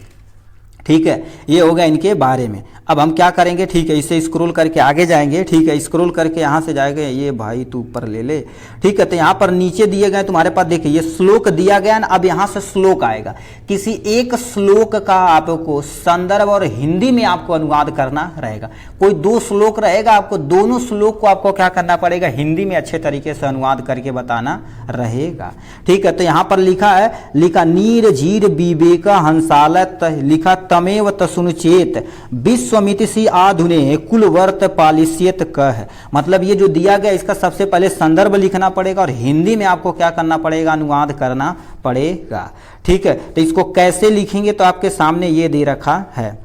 ठीक है। ये हो गया इनके बारे में। अब हम क्या करेंगे, ठीक है, इसे स्क्रॉल करके आगे जाएंगे, ठीक है। स्क्रॉल करके यहाँ से जाएंगे, ये भाई तू ऊपर ले ले, ठीक है। तो यहाँ पर नीचे दिए गए तुम्हारे पास, देखिए ये श्लोक दिया गया ना। अब यहाँ से श्लोक आएगा, किसी एक श्लोक का आपको संदर्भ और हिंदी में आपको अनुवाद करना रहेगा। कोई 2 श्लोक रहेगा, आपको दोनों श्लोक को आपको क्या करना पड़ेगा, हिंदी में अच्छे तरीके से अनुवाद करके बताना रहेगा, ठीक है। तो यहाँ पर लिखा नीर झीर विवेक हंसालत, लिखा तमेव तसुनुचेत विश्वमिति सी आधुने कुलवर्त पालिष्यत कह। मतलब ये जो दिया गया इसका सबसे पहले संदर्भ लिखना पड़ेगा और हिंदी में आपको क्या करना पड़ेगा, अनुवाद करना पड़ेगा, ठीक है। तो इसको कैसे लिखेंगे तो आपके सामने ये दे रखा है,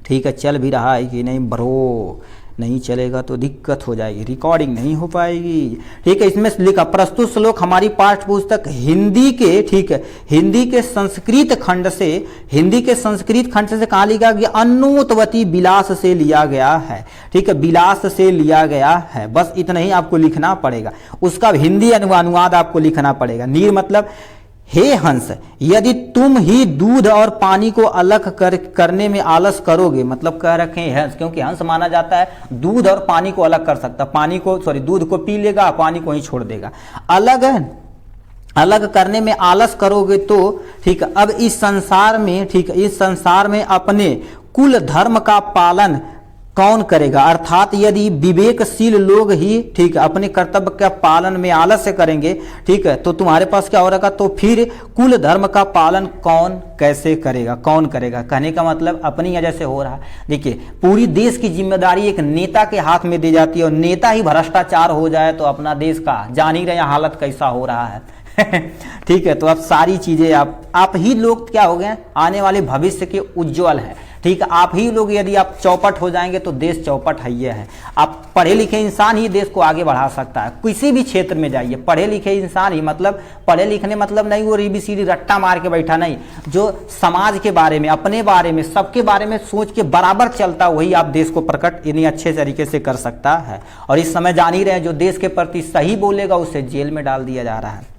ठीक है। चल भी रहा है कि नहीं ब्रो, नहीं चलेगा तो दिक्कत हो जाएगी, रिकॉर्डिंग नहीं हो पाएगी, ठीक है। इसमें लिखा प्रस्तुत श्लोक हमारी पाठ्य पुस्तक हिंदी के, ठीक है, हिंदी के संस्कृत खंड से कहाँ लिखा गया, अन्नोतवती विलास से लिया गया है, ठीक है, विलास से लिया गया है। बस इतना ही आपको लिखना पड़ेगा। उसका हिंदी अनुवाद आपको लिखना पड़ेगा। नीर मतलब हे हंस, यदि तुम ही दूध और पानी को अलग करने में आलस करोगे, मतलब कह रखे हैं हंस, क्योंकि हंस माना जाता है दूध और पानी को अलग कर सकता, दूध को पी लेगा, पानी को ही छोड़ देगा। अलग करने में आलस करोगे तो, ठीक है, अब इस संसार में, ठीक है, इस संसार में अपने कुल धर्म का पालन कौन करेगा। अर्थात यदि विवेकशील लोग ही, ठीक है, अपने कर्तव्य का पालन में आलस्य करेंगे, ठीक है, तो तुम्हारे पास क्या हो रहा, तो फिर कुल धर्म का पालन कौन कैसे करेगा, कौन करेगा। कहने का मतलब अपनी वजह से हो रहा है। देखिए पूरी देश की जिम्मेदारी एक नेता के हाथ में दी जाती है और नेता ही भ्रष्टाचार हो जाए तो अपना देश का जान ही रहे हालत कैसा हो रहा है ठीक है। तो अब सारी चीजें आप ही लोग क्या हो गए, आने वाले भविष्य के उज्जवल है, ठीक है। आप ही लोग यदि आप चौपट हो जाएंगे तो देश चौपट है ही है। आप पढ़े लिखे इंसान ही देश को आगे बढ़ा सकता है। किसी भी क्षेत्र में जाइए, पढ़े लिखे इंसान ही, मतलब पढ़े लिखने मतलब नहीं वो ABCD रट्टा मार के बैठा नहीं, जो समाज के बारे में, अपने बारे में, सबके बारे में सोच के बराबर चलता, वही आप देश को प्रकट यानी अच्छे तरीके से कर सकता है। और इस समय जान ही रहे जो देश के प्रति सही बोलेगा उसे जेल में डाल दिया जा रहा है,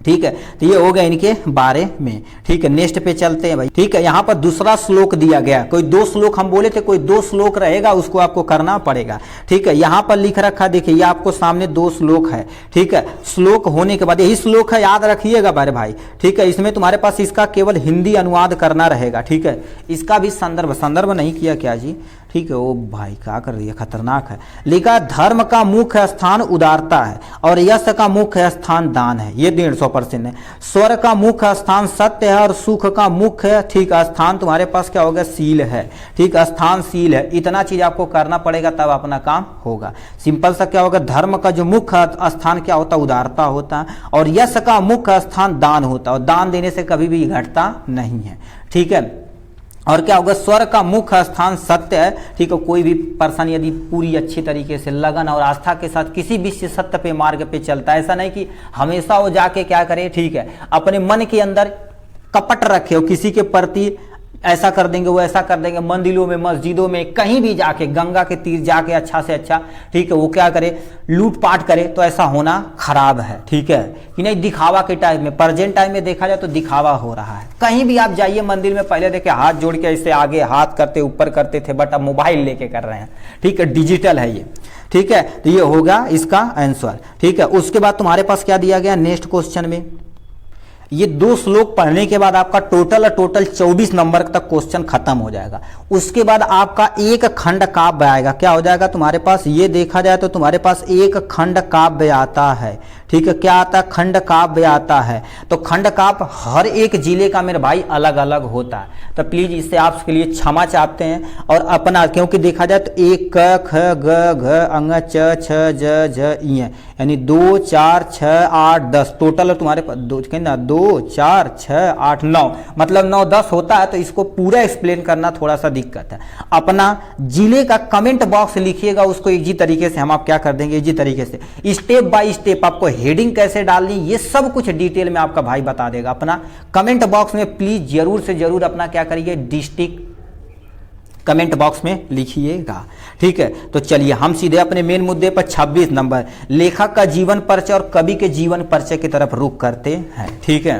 ठीक है। तो ये हो गया इनके बारे में, ठीक है। नेक्स्ट पे चलते हैं भाई, ठीक है। यहाँ पर दूसरा श्लोक दिया गया, कोई 2 श्लोक हम बोले थे, कोई 2 श्लोक रहेगा उसको आपको करना पड़ेगा, ठीक है। यहाँ पर लिख रखा, देखिए ये आपको सामने 2 श्लोक है, ठीक है। श्लोक होने के बाद यही श्लोक है, याद रखिएगा मेरे भाई, ठीक है। इसमें तुम्हारे पास इसका केवल हिंदी अनुवाद करना रहेगा, ठीक है। इसका भी संदर्भ नहीं किया क्या जी, ठीक है। वो भाई क्या कर रही है, खतरनाक है। लिखा धर्म का मुख्य स्थान उदारता है और यश का मुख्य स्थान दान है, ये 150% है। स्वर का मुख्य स्थान सत्य है और सुख का मुख्य ठीक स्थान तुम्हारे पास क्या होगा, शील है। ठीक, स्थान शील है। इतना चीज आपको करना पड़ेगा तब अपना काम होगा। सिंपल सा क्या होगा, धर्म का जो मुख्य स्थान क्या होता है, उदारता होता है और यश का मुख्य स्थान दान होता है और दान देने से कभी भी घटता नहीं है। ठीक है। और क्या होगा, स्वर का मुख्य स्थान सत्य है। ठीक है। कोई भी पर्सन यदि पूरी अच्छी तरीके से लगन और आस्था के साथ किसी भी सत्य पे मार्ग पे चलता है, ऐसा नहीं कि हमेशा वो जाके क्या करे, ठीक है, अपने मन के अंदर कपट रखे हो किसी के प्रति, ऐसा कर देंगे वो ऐसा कर देंगे, मंदिरों में मस्जिदों में कहीं भी जाके गंगा के तीर जाके अच्छा से अच्छा, ठीक है, वो क्या करे, लूटपाट करे, तो ऐसा होना खराब है। ठीक है कि नहीं। दिखावा के टाइम में, प्रेजेंट टाइम में देखा जाए तो दिखावा हो रहा है। कहीं भी आप जाइए मंदिर में, पहले देखे हाथ जोड़ के ऐसे आगे हाथ करते ऊपर करते थे, बट अब मोबाइल लेके कर रहे हैं। ठीक है, डिजिटल है ये। ठीक है, तो ये होगा इसका आंसर। ठीक है। उसके बाद तुम्हारे पास क्या दिया गया नेक्स्ट क्वेश्चन में, ये 2 श्लोक पढ़ने के बाद आपका टोटल 24 नंबर तक क्वेश्चन खत्म हो जाएगा। उसके बाद आपका एक खंड काव्य आएगा। क्या हो जाएगा तुम्हारे पास, ये देखा जाए तो तुम्हारे पास एक खंड काव्य आता है। ठीक है, क्या आता है, खंड काव्य आता है। तो खंड काव्य हर एक जिले का मेरे भाई अलग अलग होता है, तो प्लीज इससे आपके लिए क्षमा चाहते हैं। और अपना, क्योंकि देखा जाए तो एक क ख ग घ अंग च छ ज झ इ, यानी 2 4 6 8 10 टोटल तुम्हारे पास 2 4 6 8 9, मतलब 9 10 होता है। तो इसको पूरा एक्सप्लेन करना थोड़ा सा दिक्कत है। अपना जिले का कमेंट बॉक्स लिखिएगा, उसको इजी तरीके से हम आप क्या कर देंगे, इजी तरीके से स्टेप बाय स्टेप आपको हेडिंग कैसे डालनी, ये सब कुछ डिटेल में आपका भाई बता देगा। अपना कमेंट बॉक्स में प्लीज जरूर से जरूर अपना क्या करिए, डिस्ट्रिक्ट कमेंट बॉक्स में लिखिएगा। ठीक है, तो चलिए हम सीधे अपने मेन मुद्दे पर 26 नंबर लेखक का जीवन परिचय और कवि के जीवन परिचय की तरफ रुख करते हैं। ठीक है।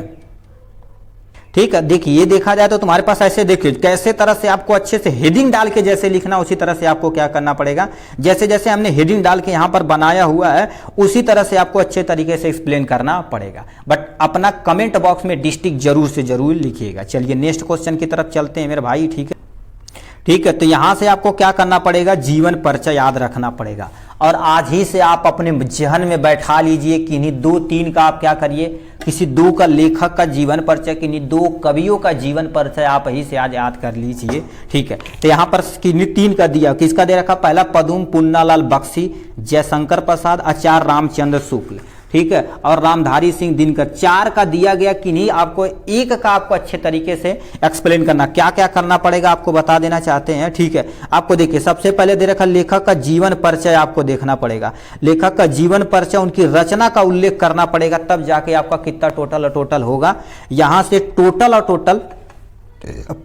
ठीक है, देखिए ये देखा जाए तो तुम्हारे पास ऐसे देखिए कैसे तरह से आपको अच्छे से हेडिंग डाल के जैसे लिखना, उसी तरह से आपको क्या करना पड़ेगा, जैसे जैसे हमने हेडिंग डाल के यहाँ पर बनाया हुआ है उसी तरह से आपको अच्छे तरीके से एक्सप्लेन करना पड़ेगा। बट अपना कमेंट बॉक्स में डिस्ट्रिक्ट जरूर से जरूर लिखिएगा। चलिए नेक्स्ट क्वेश्चन की तरफ चलते हैं मेरे भाई। ठीक है। ठीक है, तो यहां से आपको क्या करना पड़ेगा, जीवन परिचय याद रखना पड़ेगा। और आज ही से आप अपने जहन में बैठा लीजिए कि इन्हीं 2-3 का आप क्या करिए, किसी 2 का लेखक का जीवन परिचय, किन्हीं 2 कवियों का जीवन परिचय आप ही से आज याद कर लीजिए। ठीक है, तो यहाँ पर किन्हीं 3 का दिया, किसका दे रखा, पहला पदुम पुन्नालाल बख्शी, जयशंकर प्रसाद, आचार्य रामचंद्र शुक्ल। ठीक है, और रामधारी सिंह दिनकर। 4 का दिया गया कि नहीं, आपको 1 का आपको अच्छे तरीके से एक्सप्लेन करना, क्या क्या करना पड़ेगा आपको बता देना चाहते हैं। ठीक है, आपको देखिए सबसे पहले दे रखा लेखक का जीवन परिचय आपको देखना पड़ेगा। लेखक का जीवन परिचय, उनकी रचना का उल्लेख करना पड़ेगा, तब जाके आपका कितना टोटल होगा। यहां से टोटल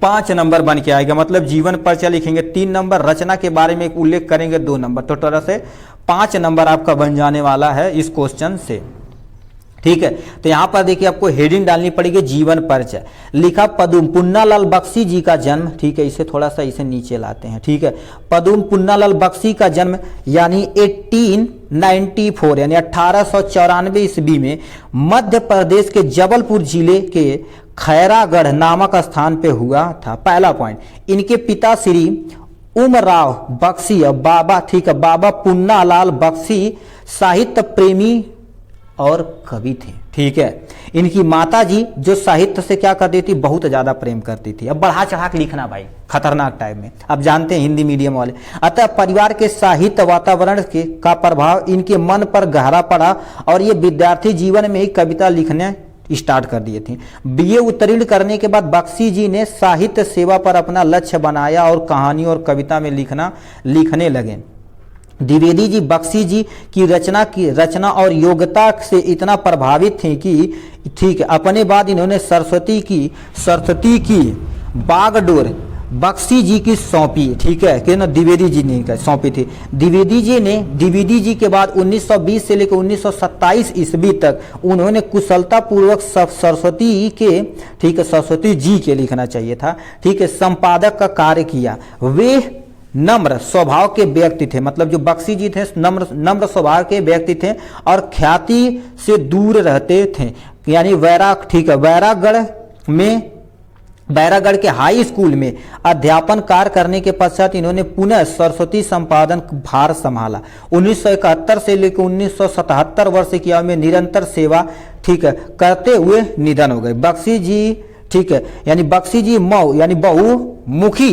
5 नंबर बन के आएगा। मतलब जीवन परिचय लिखेंगे 3 नंबर, रचना के बारे में उल्लेख करेंगे 2 नंबर, तो टोटल से 5 नंबर आपका बन जाने वाला है इस क्वेश्चन से। ठीक है, तो यहां पर देखिए आपको हेडिंग डालनी पड़ेगी जीवन परिचय। लिखा पदुम पुन्नालाल बख्शी जी का जन्म। ठीक है, इसे थोड़ा सा इसे नीचे लाते हैं। ठीक है, पदुम पुन्नालाल बख्शी का जन्म यानी 1894 यानी 1894 ईस्वी में मध्य प्रदेश के जबलपुर जिले के खैरागढ़ नामक स्थान पे हुआ था। पहला पॉइंट, इनके पिता श्री उमराव बख्शी बाबा, ठीक है, बाबा पुन्नालाल बख्शी साहित्य प्रेमी और कवि थे। ठीक है, इनकी माता जी जो साहित्य से क्या करती थी, बहुत ज्यादा प्रेम करती थी। अब बढ़ा चढ़ा के लिखना भाई, खतरनाक टाइम में, अब जानते हैं हिंदी मीडियम वाले। अतः परिवार के साहित्य वातावरण के का प्रभाव इनके मन पर गहरा पड़ा और ये विद्यार्थी जीवन में ही कविता लिखने स्टार्ट कर दिए थे। बीए उत्तीर्ण करने के बाद बख्शी जी ने साहित्य सेवा पर अपना लक्ष्य बनाया और कहानी और कविता में लिखने लगे। द्विवेदी जी बख्शी जी की रचना और योग्यता से इतना प्रभावित थे कि ठीक है, अपने बाद इन्होंने सरस्वती की बागडोर बख्शी जी की सौंपी। ठीक है, कि ना द्विवेदी जी ने सौंपी थी। द्विवेदी जी के बाद 1920 से लेकर 1927 ईस्वी तक उन्होंने कुशलता पूर्वक सरस्वती के, ठीक है, सरस्वती जी के लिखना चाहिए था, ठीक है, संपादक का कार्य किया। वे नम्र स्वभाव के व्यक्ति थे, मतलब जो बख्शी जी थे नम्र स्वभाव के व्यक्ति थे और ख्याति से दूर रहते थे, यानी वैराग, ठीक है, वैरागढ़ में बैरागढ़ के हाई स्कूल में अध्यापन कार्य करने के पश्चात इन्होंने पुनः सरस्वती संपादन भार संभाला। 1971 से लेकर 1977 वर्ष की आयु में निरंतर सेवा ठीक है करते हुए निधन हो गए। बख्शी जी ठीक है, यानी बख्शी जी मऊ यानी बहुमुखी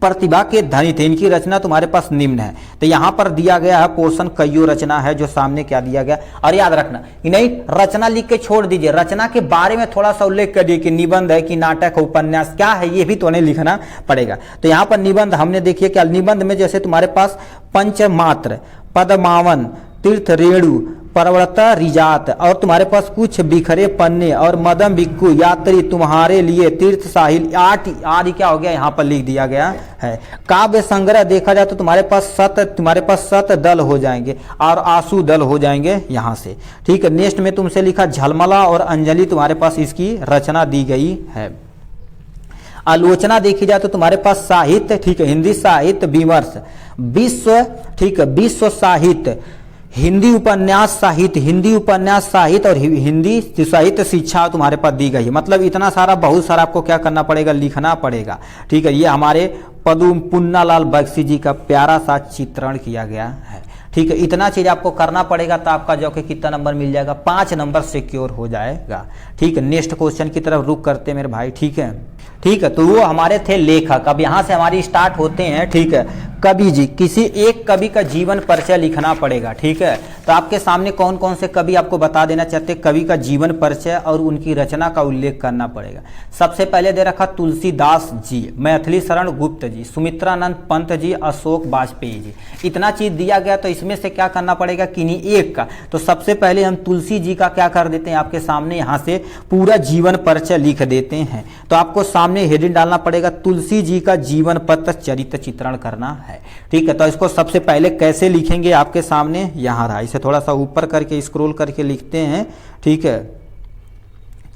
प्रतिभा के धनी थे। इनकी रचना तुम्हारे पास निम्न है, तो यहाँ पर दिया गया है पोर्शन कईयों रचना है जो सामने क्या दिया गया। और याद रखना नहीं, रचना लिख के छोड़ दीजिए, रचना के बारे में थोड़ा सा उल्लेख करिए कि निबंध है कि नाटक है उपन्यास क्या है, ये भी तो नहीं लिखना पड़ेगा। तो यहाँ पर निबंध हमने देखिए क्या, निबंध में जैसे तुम्हारे पास पंचमात्र, पद्मावन, तीर्थ रेणु, परवड़ता रिजात और तुम्हारे पास कुछ बिखरे पन्ने और मदम भिक्खु यात्री तुम्हारे लिए तीर्थ साहिल आदि क्या हो गया यहाँ पर लिख दिया गया है। काव्य संग्रह देखा जाए तो तुम्हारे पास सत दल हो जाएंगे और आंसू दल हो जाएंगे यहाँ से। ठीक है, नेक्स्ट में तुमसे लिखा झलमला और अंजलि, तुम्हारे पास इसकी रचना दी गई है। आलोचना देखी जाए तो तुम्हारे पास साहित्य ठीक है, हिंदी साहित्य विमर्श, विश्व ठीक है, विश्व साहित्य, हिंदी उपन्यास साहित्य और हिंदी साहित्य शिक्षा तुम्हारे पास दी गई है। मतलब इतना सारा बहुत सारा आपको क्या करना पड़ेगा, लिखना पड़ेगा। ठीक है, ये हमारे पुन्नालाल बख्शी जी का प्यारा सा चित्रण किया गया है। ठीक है, इतना चीज आपको करना पड़ेगा तो आपका जो कि कितना नंबर मिल जाएगा, 5 नंबर सिक्योर हो जाएगा। ठीक है, नेक्स्ट क्वेश्चन की तरफ रुक करते मेरे भाई। ठीक है, तो वो हमारे थे लेखक। अब यहाँ से हमारी स्टार्ट होते हैं। ठीक है, कवि जी, किसी एक कवि का जीवन परिचय लिखना पड़ेगा। ठीक है, तो आपके सामने कौन कौन से कवि आपको बता देना चाहते हैं, कवि का जीवन परिचय और उनकी रचना का उल्लेख करना पड़ेगा। सबसे पहले दे रखा तुलसीदास जी, मैथिली शरण गुप्त जी, सुमित्रानंद पंत जी, अशोक वाजपेयी जी। इतना चीज दिया गया तो इसमें से क्या करना पड़ेगा, किन्हीं एक का। तो सबसे पहले हम तुलसी जी का क्या कर देते हैं, आपके सामने यहाँ से पूरा जीवन परिचय लिख देते हैं। तो आपको सामने हेडिंग डालना पड़ेगा, तुलसी जी का जीवन पत्र चरित्र चित्रण करना है। ठीक है, तो इसको सबसे पहले कैसे लिखेंगे आपके सामने यहाँ रहा, इसे थोड़ा सा ऊपर करके स्क्रॉल करके लिखते हैं। ठीक है,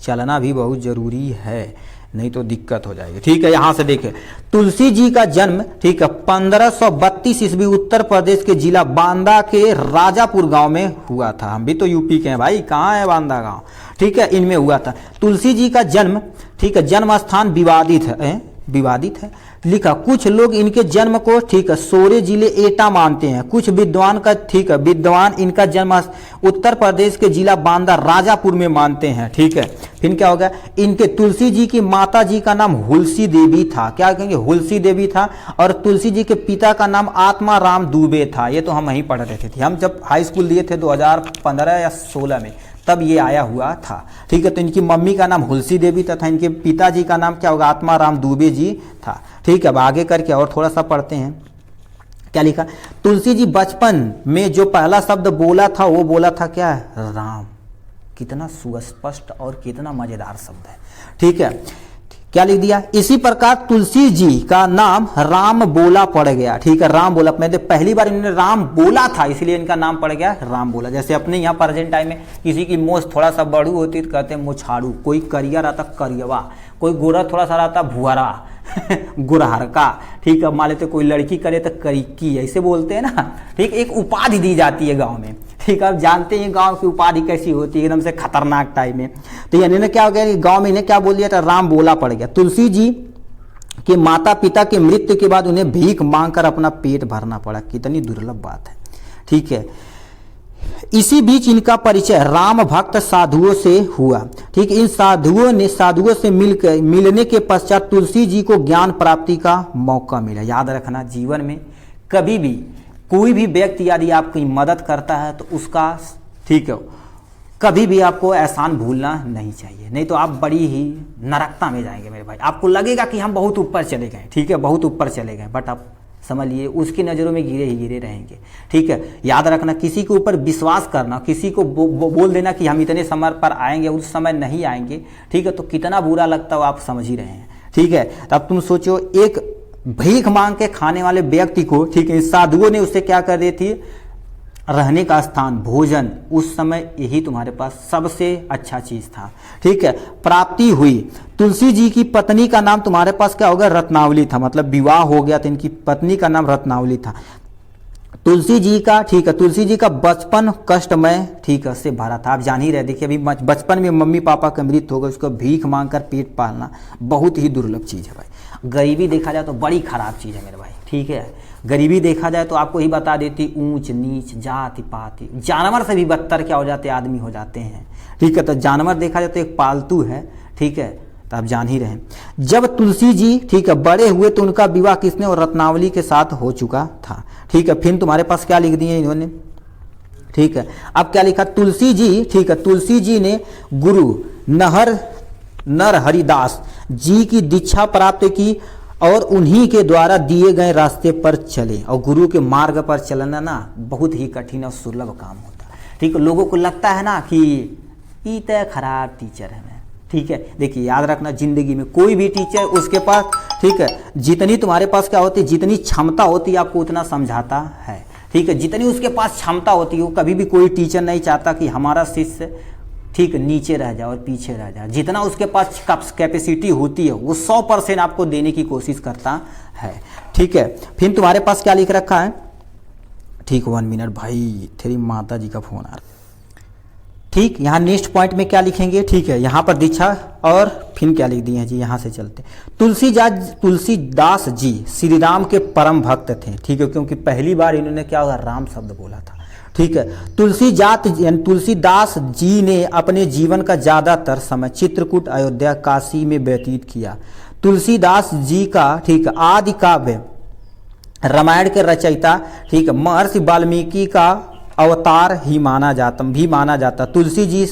चलना भी बहुत जरूरी है, नहीं तो दिक्कत हो जाएगी। ठीक है, यहां से देखें, तुलसी जी का जन्म ठीक है 1532 ईस्वी उत्तर प्रदेश के जिला बांदा के राजापुर गांव में हुआ था। हम भी तो यूपी के हैं भाई, कहाँ है बांदा गांव। ठीक है, इनमें हुआ था। तुलसी जी का जन्म ठीक है, जन्म स्थान विवादित है। लिखा, कुछ लोग इनके जन्म को ठीक है सोरे जिले एटा मानते हैं, कुछ विद्वान का ठीक है विद्वान इनका जन्म उत्तर प्रदेश के जिला बांदा राजापुर में मानते हैं। ठीक है, फिर क्या हो गया, इनके तुलसी जी की माता जी का नाम हुलसी देवी था। क्या कहेंगे, हुलसी देवी था। और तुलसी जी के पिता का नाम आत्मा राम दुबे था। ये तो हम वहीं पढ़ रहे थे, हम जब हाई स्कूल दिए थे 2015 या 16 में, तब ये आया हुआ था। ठीक है, तो इनकी मम्मी का नाम हुलसी देवी तथा इनके पिताजी का नाम क्या होगा, आत्मा राम दुबे जी था। ठीक है, अब आगे करके और थोड़ा सा पढ़ते हैं। क्या लिखा, तुलसी जी बचपन में जो पहला शब्द बोला था वो बोला था क्या, राम। कितना सुस्पष्ट और कितना मजेदार शब्द है। ठीक है, क्या लिख दिया, इसी प्रकार तुलसी जी का नाम राम बोला पड़ गया। ठीक है, राम बोला, मैंने पहली बार इन्होंने राम बोला था इसलिए इनका नाम पड़ गया राम बोला। जैसे अपने यहाँ प्रेजेंट टाइम में किसी की मोछ थोड़ा सा बड़ू होती तो कहते हैं मोछाड़ू, कोई करिया रहता करियवा, कोई गोरा थोड़ा सा रहता भुआरा गुरहर का। ठीक है, मान लेते कोई लड़की करे तो करिकी, ऐसे बोलते हैं ना। ठीक, एक उपाधि दी जाती है गाँव में। ठीक है, आप जानते हैं गांव की उपाधि कैसी होती है, एकदम से खतरनाक टाइप में। तो यानी क्या हो गया, गांव में इन्हें क्या बोल दिया था, राम बोला पड़ गया। तुलसी जी के माता पिता के मृत्यु के बाद उन्हें भीख मांगकर अपना पेट भरना पड़ा। कितनी दुर्लभ बात है। ठीक है, इसी बीच इनका परिचय राम भक्त साधुओं से हुआ। ठीक, इन साधुओं से मिलने के पश्चात तुलसी जी को ज्ञान प्राप्ति का मौका मिला। याद रखना, जीवन में कभी भी कोई भी व्यक्ति यदि आपकी मदद करता है तो उसका ठीक है कभी भी आपको एहसान भूलना नहीं चाहिए, नहीं तो आप बड़ी ही नरकता में जाएंगे मेरे भाई। आपको लगेगा कि हम बहुत ऊपर चले गए, ठीक है, बहुत ऊपर चले गए, बट आप समझ लिए उसकी नज़रों में गिरे ही गिरे रहेंगे। ठीक है, याद रखना, किसी के ऊपर विश्वास करना, किसी को बोल देना कि हम इतने समय पर आएंगे, उस समय नहीं आएंगे। ठीक है, तो कितना बुरा लगता हो आप समझ ही रहे हैं। ठीक है, तब तुम सोचो, एक भीख मांग के खाने वाले व्यक्ति को ठीक है साधुओं ने उससे क्या कर दी थी, रहने का स्थान, भोजन, उस समय यही तुम्हारे पास सबसे अच्छा चीज था। ठीक है, प्राप्ति हुई। तुलसी जी की पत्नी का नाम तुम्हारे पास क्या होगा, रत्नावली था। मतलब विवाह हो गया तो इनकी पत्नी का नाम रत्नावली था। तुलसी जी का, ठीक है, तुलसी जी का बचपन कष्टमय, ठीक है, से भरा था। आप जान ही रहे, देखिए अभी बचपन में मम्मी पापा का मृत्यु हो गया, उसको भीख मांगकर पेट पालना बहुत ही दुर्लभ चीज़ है भाई। गरीबी देखा जाए तो बड़ी खराब चीज़ है मेरे भाई, ठीक है। गरीबी देखा जाए तो आपको ही बता देती, ऊंच नीच जाति पाति, जानवर से भी बदतर क्या हो जाते आदमी हो जाते हैं, ठीक है। तो जानवर देखा जाए तो एक पालतू है, ठीक है, तो आप जान ही रहे। जब तुलसी जी, ठीक है, बड़े हुए तो उनका विवाह किसने, और रत्नावली के साथ हो चुका था, ठीक है। फिर तुम्हारे पास क्या लिख दिए इन्होंने, ठीक है। अब क्या लिखा, तुलसी जी, ठीक है, तुलसी जी ने गुरु नर हरिदास जी की दीक्षा प्राप्त की और उन्हीं के द्वारा दिए गए रास्ते पर चले। और गुरु के मार्ग पर चलना ना बहुत ही कठिन और सुलभ काम होता है, ठीक है। लोगों को लगता है ना कि ये खराब टीचर है, ठीक है। देखिए याद रखना, जिंदगी में कोई भी टीचर उसके पास, ठीक है, जितनी तुम्हारे पास क्या होती है, जितनी क्षमता होती है आपको उतना समझाता है, ठीक है। जितनी उसके पास क्षमता होती है, वो कभी भी कोई टीचर नहीं चाहता कि हमारा शिष्य, ठीक, नीचे रह जाए और पीछे रह जाए। जितना उसके पास कैपेसिटी होती है वो 100% आपको देने की कोशिश करता है, ठीक है। फिर तुम्हारे पास क्या लिख रखा है, ठीक, 1 मिनट भाई, तेरी माता जी का फोन आ रहा है, ठीक। यहाँ नेक्स्ट पॉइंट में क्या लिखेंगे, ठीक है, यहाँ पर दीक्षा और फिर क्या लिख दिए हैं जी, यहाँ से चलते। तुलसीदास जी श्री राम के परम भक्त थे, ठीक है, क्योंकि पहली बार इन्होंने क्या हुआ, राम शब्द बोला था, ठीक है। तुलसीदास जी ने अपने जीवन का ज्यादातर समय चित्रकूट, अयोध्या, काशी में व्यतीत किया। तुलसीदास जी का, ठीक, आदि काव्य रामायण के रचयिता, ठीक है, महर्षि वाल्मीकि का अवतार ही माना जाता। तुलसी जी,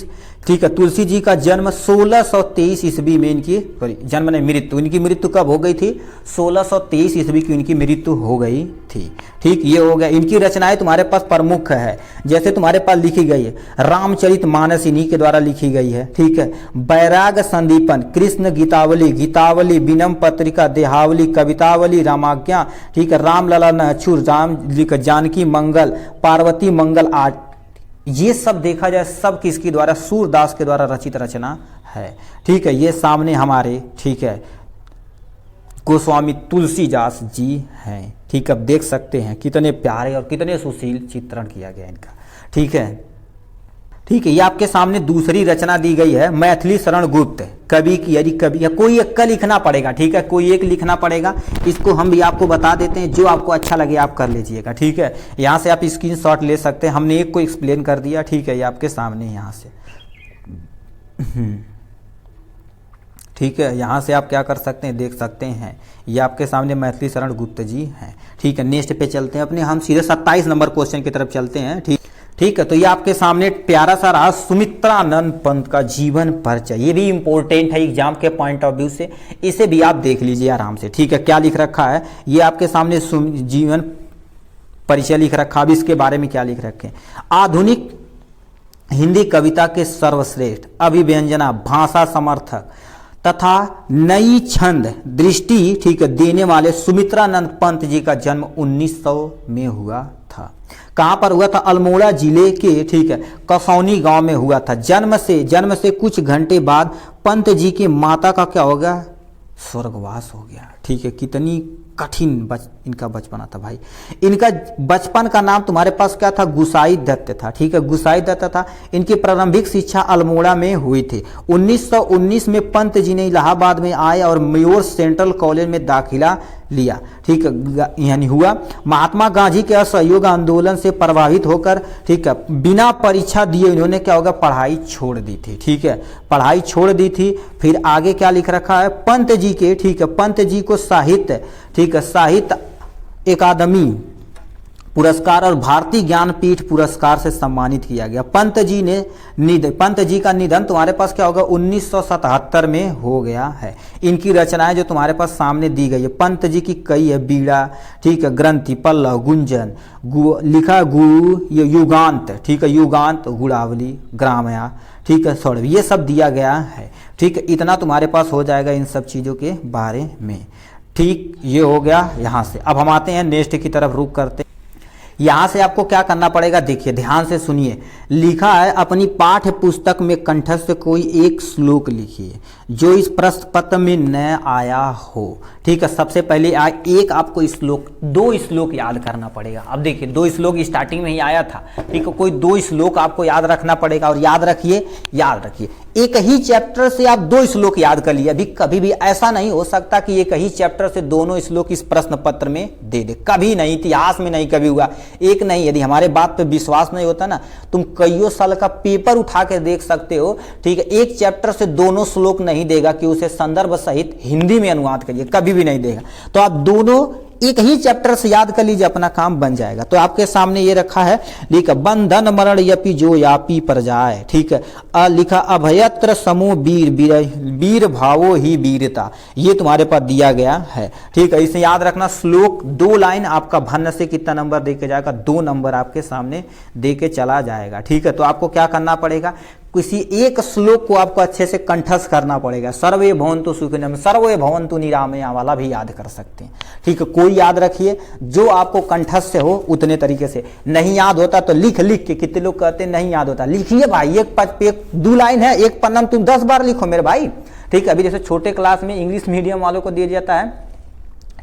ठीक है, तुलसी जी का जन्म 1623 ईस्वी में, इनकी जन्म नहीं, मृत्यु, इनकी मृत्यु कब हो गई थी, 1623 ईस्वी की इनकी मृत्यु हो गई थी, ठीक। ये हो गया। इनकी रचनाएं तुम्हारे पास प्रमुख है, जैसे तुम्हारे पास लिखी गई है रामचरितमानस इन्हीं के द्वारा लिखी गई है, ठीक है। बैराग संदीपन, कृष्ण गीतावली, विनम पत्रिका, देहावली, कवितावली, रामाज्ञा, ठीक है, रामलला अछूर, जानकी मंगल, पार्वती मंगल आदि, ये सब देखा जाए सब किसके द्वारा, सूरदास के द्वारा रचित रचना है, ठीक है। ये सामने हमारे, ठीक है, गोस्वामी तुलसीदास जी हैं, ठीक है। अब देख सकते हैं कितने प्यारे और कितने सुशील चित्रण किया गया इनका, ठीक है, ठीक है। ये आपके सामने दूसरी रचना दी गई है, मैथिली शरण गुप्त कवि की, यदि कवि है कोई एक का लिखना पड़ेगा, ठीक है, कोई एक लिखना पड़ेगा। इसको हम भी आपको बता देते हैं, जो आपको अच्छा लगे आप कर लीजिएगा, ठीक है। यहाँ से आप स्क्रीनशॉट ले सकते हैं, हमने एक को एक्सप्लेन कर दिया, ठीक है, ये आपके सामने यहाँ से, ठीक है। यहाँ से आप क्या कर सकते हैं, देख सकते हैं, ये आपके सामने मैथिली शरण गुप्त जी हैं, ठीक है। नेक्स्ट पे चलते हैं अपने, हम सीधे 27 नंबर क्वेश्चन की तरफ चलते हैं, ठीक, ठीक है। तो ये आपके सामने प्यारा सा रहा सुमित्रानंद पंत का जीवन परिचय, ये भी इंपॉर्टेंट है एग्जाम के पॉइंट ऑफ व्यू से, इसे भी आप देख लीजिए आराम से, ठीक है। क्या लिख रखा है, ये आपके सामने जीवन परिचय लिख रखा, अब इसके बारे में क्या लिख रखे, आधुनिक हिंदी कविता के सर्वश्रेष्ठ अभिव्यंजना, भाषा समर्थक तथा नई छंद दृष्टि, ठीक है, देने वाले सुमित्रानंद पंत जी का जन्म 1900 में हुआ था। कहाँ पर हुआ था, अल्मोड़ा जिले के, ठीक है, कसौनी गांव में हुआ था। जन्म से कुछ घंटे बाद पंत जी की माता का क्या हो गया, स्वर्गवास हो गया, ठीक है। कितनी कठिन इनका बचपना था भाई। इनका बचपन का नाम तुम्हारे पास क्या था, गुसाई दत्त था, ठीक है, गुसाई दत्त था। इनकी प्रारंभिक शिक्षा अल्मोड़ा में हुई थी। 1919 में पंत जी ने इलाहाबाद में आए और मेयोर सेंट्रल कॉलेज में दाखिला लिया, ठीक है, यानी हुआ। महात्मा गांधी के असहयोग आंदोलन से प्रभावित होकर, ठीक है, बिना परीक्षा दिए इन्होंने क्या होगा, पढ़ाई छोड़ दी थी, ठीक है, पढ़ाई छोड़ दी थी। फिर आगे क्या लिख रखा है, पंत जी के, ठीक है, पंत जी को साहित्य, ठीक है, साहित्य अकादमी पुरस्कार और भारतीय ज्ञानपीठ पुरस्कार से सम्मानित किया गया। पंत जी का निधन तुम्हारे पास क्या होगा, 1977 में हो गया है। इनकी रचनाएं जो तुम्हारे पास सामने दी गई है, पंत जी की कई है, बीड़ा, ठीक है, ग्रंथि, पल्लव, गुंजन, लिखा गुरु, ये युगांत, ठीक है, युगांत, गुड़ावली, ग्रामया, ठीक है, सौरभ, ये सब दिया गया है, ठीक है। इतना तुम्हारे पास हो जाएगा इन सब चीज़ों के बारे में, ठीक। ये हो गया यहाँ से। अब हम आते हैं नेक्स्ट की तरफ, रुक करते। यहां से आपको क्या करना पड़ेगा, देखिए ध्यान से सुनिए। लिखा है अपनी पाठ्य पुस्तक में कंठस्थ कोई एक श्लोक लिखिए जो इस प्रश्न पत्र में न आया हो। ठीक है, सबसे पहले एक आपको श्लोक, 2 श्लोक याद करना पड़ेगा। अब देखिए 2 श्लोक स्टार्टिंग में ही आया था। ठीक है, कोई 2 श्लोक आपको याद रखना पड़ेगा। और याद रखिए एक ही चैप्टर से आप 2 श्लोक याद कर लिए। अभी कभी भी ऐसा नहीं हो सकता कि एक ही चैप्टर से दोनों श्लोक इस प्रश्न पत्र में दे दे, कभी नहीं, इतिहास में नहीं कभी हुआ। एक नहीं, यदि हमारे बात पे विश्वास नहीं होता ना, तुम कईयों साल का पेपर उठा के देख सकते हो। ठीक है, एक चैप्टर से दोनों श्लोक नहीं देगा कि उसे संदर्भ सहित हिंदी में अनुवाद करिए, कभी भी नहीं देगा। तो आप दोनों एक ही चैप्टर से याद कर लीजिए, अपना काम बन जाएगा। तो आपके सामने ये रखा है, लिखा बंधन मरण यपि जो यापी पर जाए। ठीक है, लिखा अभयत्र समूह वीर वीर भावो ही वीरता, ये तुम्हारे पास दिया गया है। ठीक है, इसे याद रखना। श्लोक 2 लाइन आपका भन्न से कितना नंबर दे के जाएगा, 2 नंबर आपके सामने दे के चला जाएगा। ठीक है, तो आपको क्या करना पड़ेगा, किसी एक श्लोक को आपको अच्छे से कंठस्थ करना पड़ेगा। सर्वे भवन्तु सुखिनः, सर्वे भवन्तु निरामया वाला भी याद कर सकते हैं। ठीक है, कोई याद रखिए जो आपको कंठस्थ से हो उतने तरीके से। नहीं याद होता तो लिख के, कितने लोग कहते हैं नहीं याद होता, लिखिए भाई। एक 2 लाइन है, एक पन्ना तुम 10 बार लिखो मेरे भाई। ठीक है, अभी जैसे छोटे क्लास में इंग्लिश मीडियम वालों को दिया जाता है।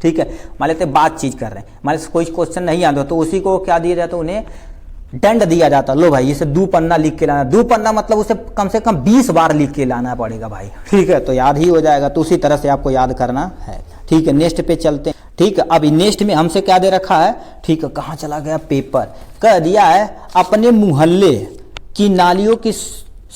ठीक है, मान लेते बातचीत कर रहे हैं, मान लेते कोई क्वेश्चन नहीं याद हो तो उसी को क्या दिया जाता है, उन्हें दंड दिया जाता, लो भाई इसे 2 पन्ना लिख के लाना। 2 पन्ना मतलब उसे कम से कम 20 बार लिख के लाना पड़ेगा भाई। ठीक है, तो याद ही हो जाएगा। तो उसी तरह से आपको याद करना है। ठीक है, नेक्स्ट पे चलते हैं। ठीक है, अब नेक्स्ट में हमसे क्या दे रखा है, ठीक है, कहाँ चला गया पेपर, कह दिया है अपने मोहल्ले की नालियों की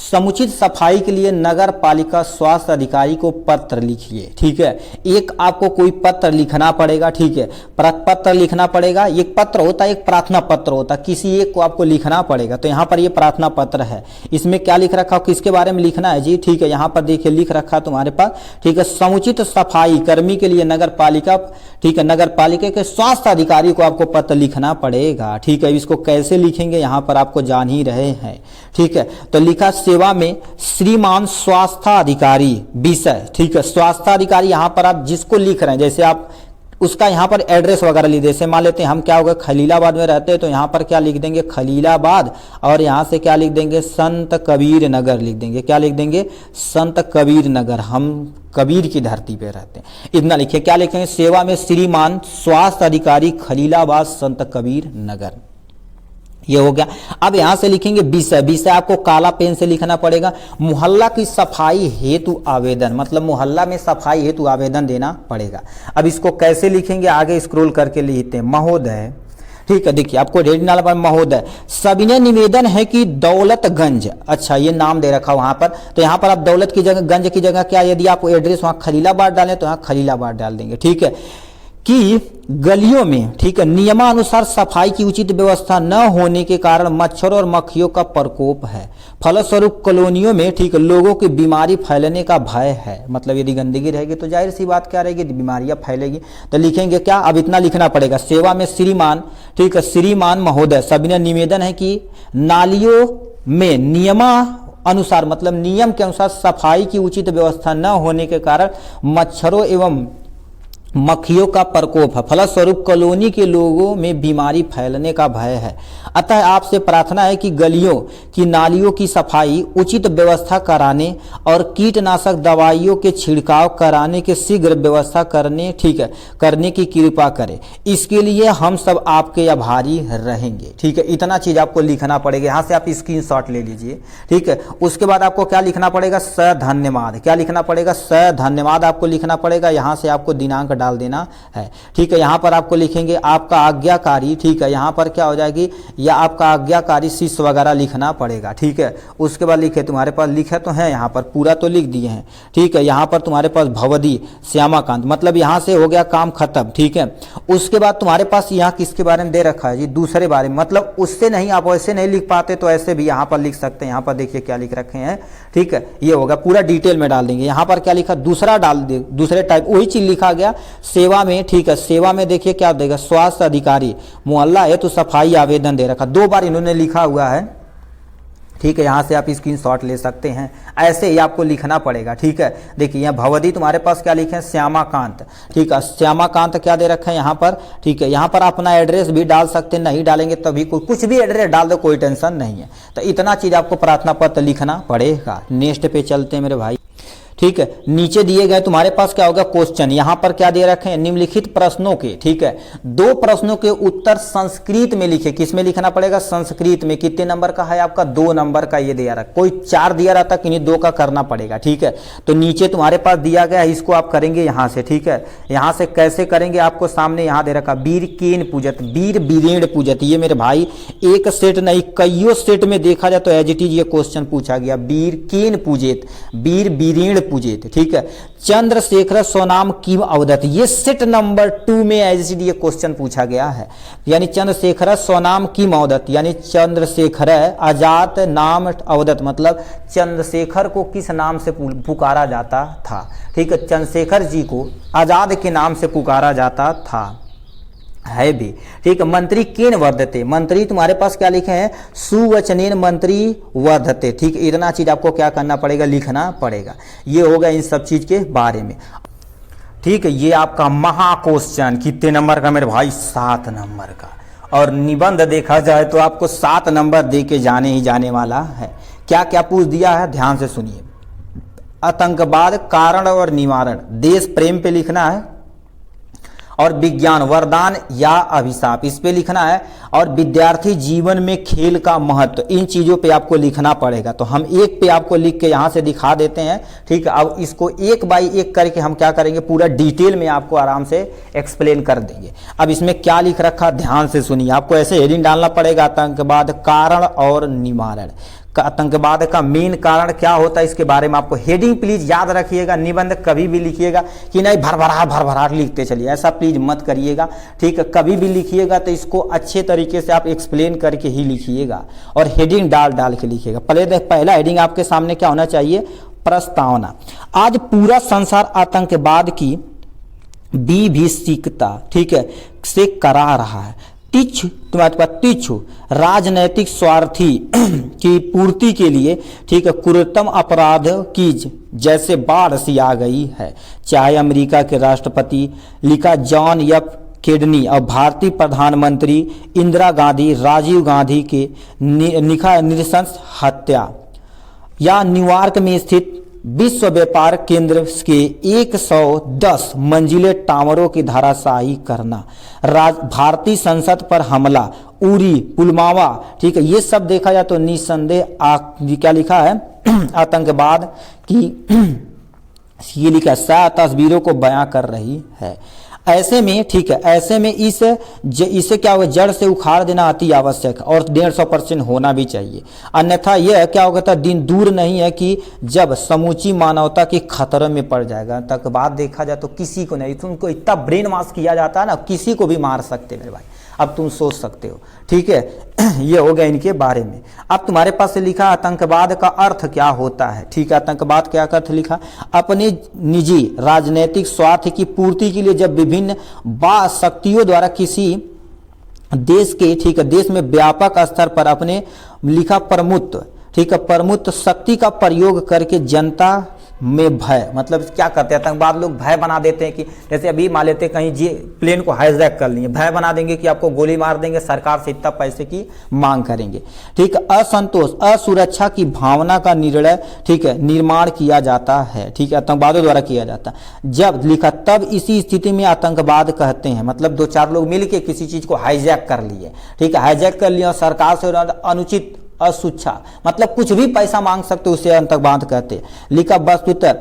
समुचित सफाई के लिए नगर पालिका स्वास्थ्य अधिकारी को पत्र लिखिए। ठीक है, एक आपको कोई पत्र लिखना पड़ेगा। ठीक है, पत्र लिखना पड़ेगा। एक पत्र होता है, एक प्रार्थना पत्र होता है, किसी एक को आपको लिखना पड़ेगा। तो यहाँ पर ये प्रार्थना पत्र है। इसमें क्या लिख रखा, किसके बारे में लिखना है जी। ठीक है, यहाँ पर देखिए लिख रखा तुम्हारे पास। ठीक है, समुचित सफाई कर्मी के लिए नगर पालिका, ठीक है, नगर पालिका के स्वास्थ्य अधिकारी को आपको पत्र लिखना पड़ेगा। ठीक है, इसको कैसे लिखेंगे यहाँ पर आपको जान ही रहे हैं। ठीक है, तो लिखा सेवा में श्रीमान स्वास्थ्य अधिकारी विषय। ठीक है, स्वास्थ्य अधिकारी यहाँ पर आप जिसको लिख रहे हैं, जैसे आप उसका यहाँ पर एड्रेस वगैरह लिख, जैसे मान लेते हैं हम क्या होगा खलीलाबाद में रहते हैं तो यहाँ पर क्या लिख देंगे खलीलाबाद, और यहाँ से क्या लिख देंगे संत कबीर नगर लिख देंगे। क्या लिख देंगे, संत कबीर नगर, हम कबीर की धरती पे रहते हैं, इतना लिखिए। क्या लिखेंगे, सेवा में श्रीमान स्वास्थ्य अधिकारी खलीलाबाद संत कबीर नगर, ये हो गया। अब यहां से लिखेंगे विषय आपको काला पेन से लिखना पड़ेगा। मोहल्ला की सफाई हेतु आवेदन, मतलब मोहल्ला में सफाई हेतु आवेदन देना पड़ेगा। अब इसको कैसे लिखेंगे, आगे स्क्रॉल करके लिखते हैं महोदय। ठीक है, देखिए आपको रेड नाला पर महोदय सविनय निवेदन है कि दौलतगंज, अच्छा ये नाम दे रखा वहां पर, तो यहाँ पर आप दौलत की जगह गंज की जगह क्या, यदि आप एड्रेस वहां खलीलाबाद डालें तो यहाँ खलीलाबाद डाल देंगे। ठीक है, कि गलियों में, ठीक है, नियमानुसार सफाई की उचित व्यवस्था न होने के कारण मच्छरों और मक्खियों का प्रकोप है। फलस्वरूप कॉलोनियों में, ठीक है, लोगों की बीमारी फैलने का भय है। मतलब यदि गंदगी रहेगी तो जाहिर सी बात क्या रहेगी, बीमारियां फैलेगी। तो लिखेंगे क्या, अब इतना लिखना पड़ेगा, सेवा में श्रीमान, ठीक है, श्रीमान महोदय सविनय निवेदन है कि नालियों में नियमा अनुसार, मतलब नियम के अनुसार सफाई की उचित व्यवस्था न होने के कारण मच्छरों एवं मक्खियों का प्रकोप है। फलस्वरूप कॉलोनी के लोगों में बीमारी फैलने का भय है। अतः आपसे प्रार्थना है कि गलियों की नालियों की सफाई उचित व्यवस्था कराने और कीटनाशक दवाइयों के छिड़काव कराने के शीघ्र व्यवस्था करने, ठीक है, करने की कृपा करें। इसके लिए हम सब आपके आभारी रहेंगे। ठीक है, इतना चीज आपको लिखना पड़ेगा। यहाँ से आप स्क्रीनशॉट ले लीजिए। ठीक है, उसके बाद आपको क्या लिखना पड़ेगा, स धन्यवाद। क्या लिखना पड़ेगा, स धन्यवाद आपको लिखना पड़ेगा। यहाँ से आपको दिनांक डाल देना है। ठीक है, यहाँ पर आपको लिखेंगे आपका आज्ञाकारी, ठीक है, यहाँ पर क्या हो जाएगी, या आपका आज्ञाकारी शिष्य वगैरह लिखना पड़ेगा। ठीक है, उसके बाद लिखे, तुम्हारे पास लिखे तो है, यहाँ पर पूरा तो लिख दिए हैं। ठीक है, यहाँ पर तुम्हारे पास भवदी श्यामाकांत, मतलब यहाँ से हो गया काम खत्म। ठीक है, उसके बाद तुम्हारे पास यहाँ किसके बारे में दे रखा है जी, दूसरे बारे में, मतलब उससे नहीं, आप वैसे नहीं लिख पाते तो ऐसे भी यहाँ पर लिख सकते हैं। यहाँ पर देखिए क्या लिख रखे हैं। ठीक है, ये होगा, पूरा डिटेल में डाल देंगे। यहाँ पर क्या लिखा, दूसरा डाल दे, दूसरे टाइप वही चीज लिखा गया सेवा में। ठीक है, सेवा में देखिए क्या देगा, स्वास्थ्य अधिकारी मोहल्ला है तो सफाई आवेदन दे रखा, 2 बार इन्होंने लिखा हुआ है। ठीक है, यहाँ से आप स्क्रीनशॉट ले सकते हैं। ऐसे ही आपको लिखना पड़ेगा। ठीक है, देखिए यहाँ भवदी तुम्हारे पास क्या लिखे हैं, श्यामाकांत। ठीक है, श्यामाकांत क्या दे रखा है यहाँ पर। ठीक है, यहाँ पर अपना एड्रेस भी डाल सकते हैं, नहीं डालेंगे तभी कुछ भी एड्रेस डाल दो, कोई टेंशन नहीं है। तो इतना चीज़ आपको प्रार्थना पत्र लिखना पड़ेगा। नेक्स्ट पे चलते हैं मेरे भाई। ठीक है, नीचे दिए गए तुम्हारे पास क्या होगा, क्वेश्चन। यहां पर क्या दे रखे हैं, निम्नलिखित प्रश्नों के, ठीक है, 2 प्रश्नों के उत्तर संस्कृत में लिखे। किस में लिखना पड़ेगा, संस्कृत में। कितने नंबर का है आपका, 2 नंबर का ये दिया रहा, कोई 4 दिया रहा था, किन्हीं 2 का करना पड़ेगा। ठीक है, तो नीचे तुम्हारे पास दिया गया है, इसको आप करेंगे यहां से। ठीक है, यहां से कैसे करेंगे, आपको सामने यहां दे रखा, वीर केन पूजत, वीर वीरेण पूजत। ये मेरे भाई एक सेट नहीं, कईयों सेट में देखा जाए तो एज इट इज ये क्वेश्चन पूछा गया, वीर केन पूजित, वीर वीरेण पूजित। ठीक है, चंद्रशेखर स्वनाम किम अवदत, ये सेट नंबर 2 में एज ये क्वेश्चन पूछा गया है। यानी चंद्रशेखर स्वनाम किम अवदत, यानी चंद्रशेखर आजाद नाम अवदत, मतलब चंद्रशेखर को किस नाम से पुकारा जाता था। ठीक है, चंद्रशेखर जी को आजाद के नाम से पुकारा जाता था, है भी। ठीक है, मंत्री केन वर्धते, मंत्री तुम्हारे पास क्या लिखे हैं, सुवचनेन मंत्री वर्धते। ठीक है, इतना चीज आपको क्या करना पड़ेगा, लिखना पड़ेगा। ये होगा इन सब चीज के बारे में। ठीक है, ये आपका महा क्वेश्चन कितने नंबर का मेरे भाई, 7 नंबर का। और निबंध देखा जाए तो आपको 7 नंबर दे के जाने ही जाने वाला है। क्या क्या पूछ दिया है, ध्यान से सुनिए। आतंकवाद कारण और निवारण, देश प्रेम पे लिखना है, और विज्ञान वरदान या अभिशाप इस पे लिखना है, और विद्यार्थी जीवन में खेल का महत्व, इन चीजों पे आपको लिखना पड़ेगा। तो हम एक पे आपको लिख के यहाँ से दिखा देते हैं। ठीक है, अब इसको एक बाई एक करके हम क्या करेंगे, पूरा डिटेल में आपको आराम से एक्सप्लेन कर देंगे। अब इसमें क्या लिख रखा, ध्यान से सुनिए। आपको ऐसे हेडिंग डालना पड़ेगा, आतंकवाद कारण और निवारण। आतंकवाद का मेन कारण क्या होता है, इसके बारे में आपको हेडिंग प्लीज याद रखिएगा। निबंध कभी भी लिखिएगा कि नहीं भरभराट लिखते चलिए, ऐसा प्लीज मत करिएगा। ठीक है, कभी भी लिखिएगा तो इसको अच्छे तरीके से आप एक्सप्लेन करके ही लिखिएगा, और हेडिंग डाल के लिखिएगा। पहला हेडिंग आपके सामने क्या होना चाहिए, प्रस्तावना। आज पूरा संसार आतंकवाद की विभीषिकता, ठीक है, से करा रहा है। तिच्छु राजनैतिक स्वार्थी की पूर्ति के लिए, ठीक है, क्रूरतम अपराध की जैसे बाढ़ सी आ गई है। चाहे अमेरिका के राष्ट्रपति लिखा जॉन एफ केनेडी और भारतीय प्रधानमंत्री इंदिरा गांधी, राजीव गांधी के नृशंस हत्या, या न्यूयॉर्क में स्थित विश्व व्यापार केंद्र के 110 मंजिले टावरों की धराशायी करना, भारतीय संसद पर हमला, उरी, पुलवामा, ठीक है, ये सब देखा जाए तो निस्संदेह क्या लिखा है, आतंकवाद की ये लिखा है, तस्वीरों को बयां कर रही है। ऐसे में, ठीक है, ऐसे में इसे क्या होगा, जड़ से उखाड़ देना अति आवश्यक और 150% होना भी चाहिए। अन्यथा यह क्या होगा, दिन दूर नहीं है कि जब समूची मानवता की खतरे में पड़ जाएगा। आतंकवाद देखा जाए तो किसी को नहीं, तुमको इतना ब्रेन वॉश किया जाता है ना, किसी को भी मार सकते मेरे भाई, अब तुम सोच सकते हो। ठीक है, ये हो गया इनके बारे में। अब तुम्हारे पास से लिखा आतंकवाद का अर्थ क्या होता है। ठीक है, आतंकवाद क्या अर्थ लिखा, अपने निजी राजनीतिक स्वार्थ की पूर्ति के लिए जब विभिन्न बाह्य शक्तियों द्वारा किसी देश के, ठीक है, देश में व्यापक स्तर पर अपने लिखा प्रमुख, ठीक है, प्रमुख शक्ति का प्रयोग करके जनता में भय, मतलब क्या करते हैं आतंकवाद लोग, भय बना देते हैं कि जैसे अभी मान लेते हैं कहीं जी प्लेन को हाईजैक कर लिए, भय बना देंगे कि आपको गोली मार देंगे, सरकार से इतना पैसे की मांग करेंगे। ठीक है, असंतोष असुरक्षा की भावना का निर्णय, ठीक है, निर्माण किया जाता है। ठीक है, आतंकवादियों द्वारा किया जाता है। जब लिखा तब इसी स्थिति में आतंकवाद कहते हैं, मतलब 2-4 लोग मिलकर किसी चीज को हाईजैक कर लिए, ठीक है, हाईजैक कर लिया और सरकार से अनुचित असुच्छा, मतलब कुछ भी पैसा मांग सकते, उसे आतंकवाद कहते। लिखा वस्तुतः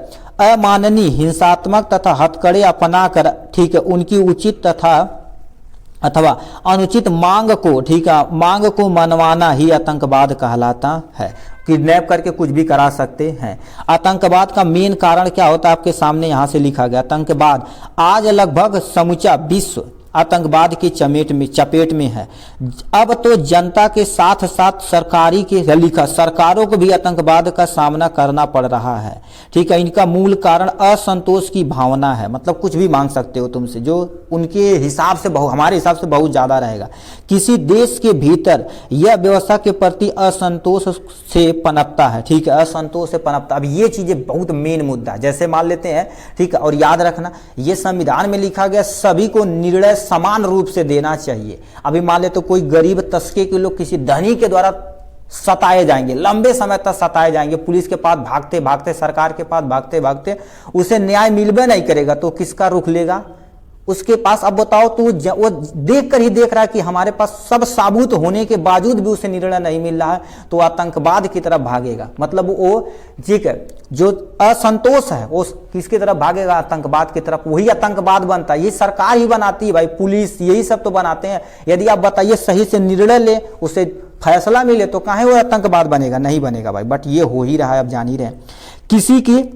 अमाननीय हिंसात्मक तथा हथकड़े अपना कर, ठीक है, उनकी उचित तथा अथवा अनुचित मांग को, ठीक है, मांग को मनवाना ही आतंकवाद कहलाता है। किडनैप करके कुछ भी करा सकते हैं। आतंकवाद का मेन कारण क्या होता है, आपके सामने यहां से लिखा गया। आतंकवाद आज लगभग समूचा विश्व आतंकवाद की चपेट में है। अब तो जनता के साथ साथ सरकारों को भी आतंकवाद का सामना करना पड़ रहा है। ठीक है, इनका मूल कारण असंतोष की भावना है। मतलब कुछ भी मांग सकते हो तुमसे, जो उनके हिसाब से हमारे हिसाब से बहुत ज्यादा रहेगा। किसी देश के भीतर यह व्यवस्था के प्रति असंतोष से पनपता है। ठीक है, असंतोष से पनपता। अब ये चीजें बहुत मेन मुद्दा है। जैसे मान लेते हैं, ठीक है, और याद रखना ये संविधान में लिखा गया सभी को निर्णय समान रूप से देना चाहिए। अभी मान ले तो कोई गरीब तबके के लोग किसी धनी के द्वारा सताए जाएंगे, लंबे समय तक सताए जाएंगे, पुलिस के पास भागते भागते, सरकार के पास भागते भागते, उसे न्याय मिलबे नहीं करेगा तो किसका रुख लेगा? उसके पास। अब बताओ, तो वो देख कर ही देख रहा है कि हमारे पास सब साबुत होने के बावजूद भी उसे निर्णय नहीं मिल रहा है, तो आतंकवाद की तरफ भागेगा। मतलब वो, ठीक है, जो असंतोष है वो किसकी तरफ भागेगा? आतंकवाद की तरफ। वही आतंकवाद बनता है। ये सरकार ही बनाती है भाई, पुलिस, यही सब तो बनाते हैं। यदि आप बताइए सही से निर्णय ले, उसे फैसला मिले, तो काहे वो आतंकवाद बनेगा? नहीं बनेगा भाई। बट ये हो ही रहा है, अब जान ही रहे हैं।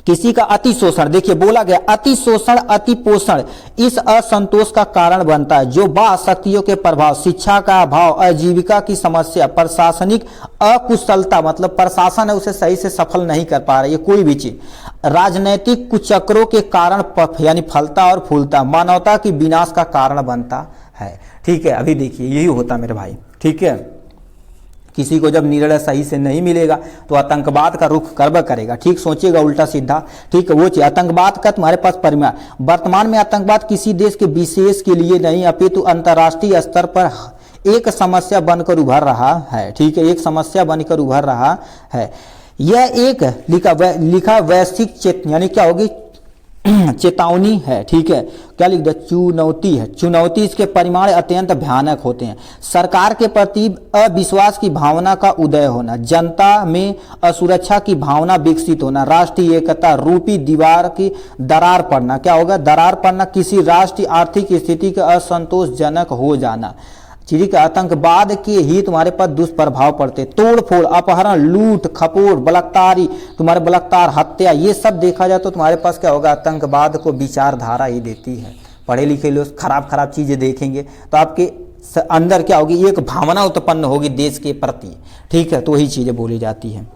किसी का अति शोषण, देखिए बोला गया अति शोषण, अति पोषण इस असंतोष का कारण बनता है, जो बाह्य शक्तियों के प्रभाव, शिक्षा का अभाव, आजीविका की समस्या, प्रशासनिक अकुशलता, मतलब प्रशासन है उसे सही से सफल नहीं कर पा रही है कोई भी चीज, राजनैतिक कुचक्रों के कारण यानी फलता और फूलता, मानवता की विनाश का कारण बनता है। ठीक है, अभी देखिए यही होता मेरे भाई। ठीक है, किसी को जब निर्णय सही से नहीं मिलेगा तो आतंकवाद का रुख करेगा। ठीक, सोचिएगा उल्टा सीधा। ठीक है, वो चीज आतंकवाद का तुम्हारे पास परिमाण, वर्तमान में आतंकवाद किसी देश के विशेष के लिए नहीं अपितु अंतर्राष्ट्रीय स्तर पर एक समस्या बनकर उभर रहा है। ठीक है, एक समस्या बनकर उभर रहा है। यह एक लिखा वैश्विक यानी क्या होगी? चेतावनी है। ठीक है, क्या लिख दिया? चुनौती है। चुनौती, इसके परिमाण अत्यंत भयानक होते हैं। सरकार के प्रति अविश्वास की भावना का उदय होना, जनता में असुरक्षा की भावना विकसित होना, राष्ट्रीय एकता रूपी दीवार की दरार पड़ना। क्या होगा? दरार पड़ना, किसी राष्ट्र की आर्थिक स्थिति का असंतोषजनक हो जाना। ठीक है, आतंकवाद के ही तुम्हारे पास दुष्प्रभाव पड़ते, तोड़फोड़, अपहरण, लूट खपोड़, बलात्कार, हत्या, ये सब देखा जाए तो तुम्हारे पास क्या होगा? आतंकवाद को विचारधारा ही देती है। पढ़े लिखे लोग खराब चीजें देखेंगे तो आपके अंदर क्या होगी? एक भावना उत्पन्न होगी देश के प्रति। ठीक है, तो वही चीजें बोली जाती है।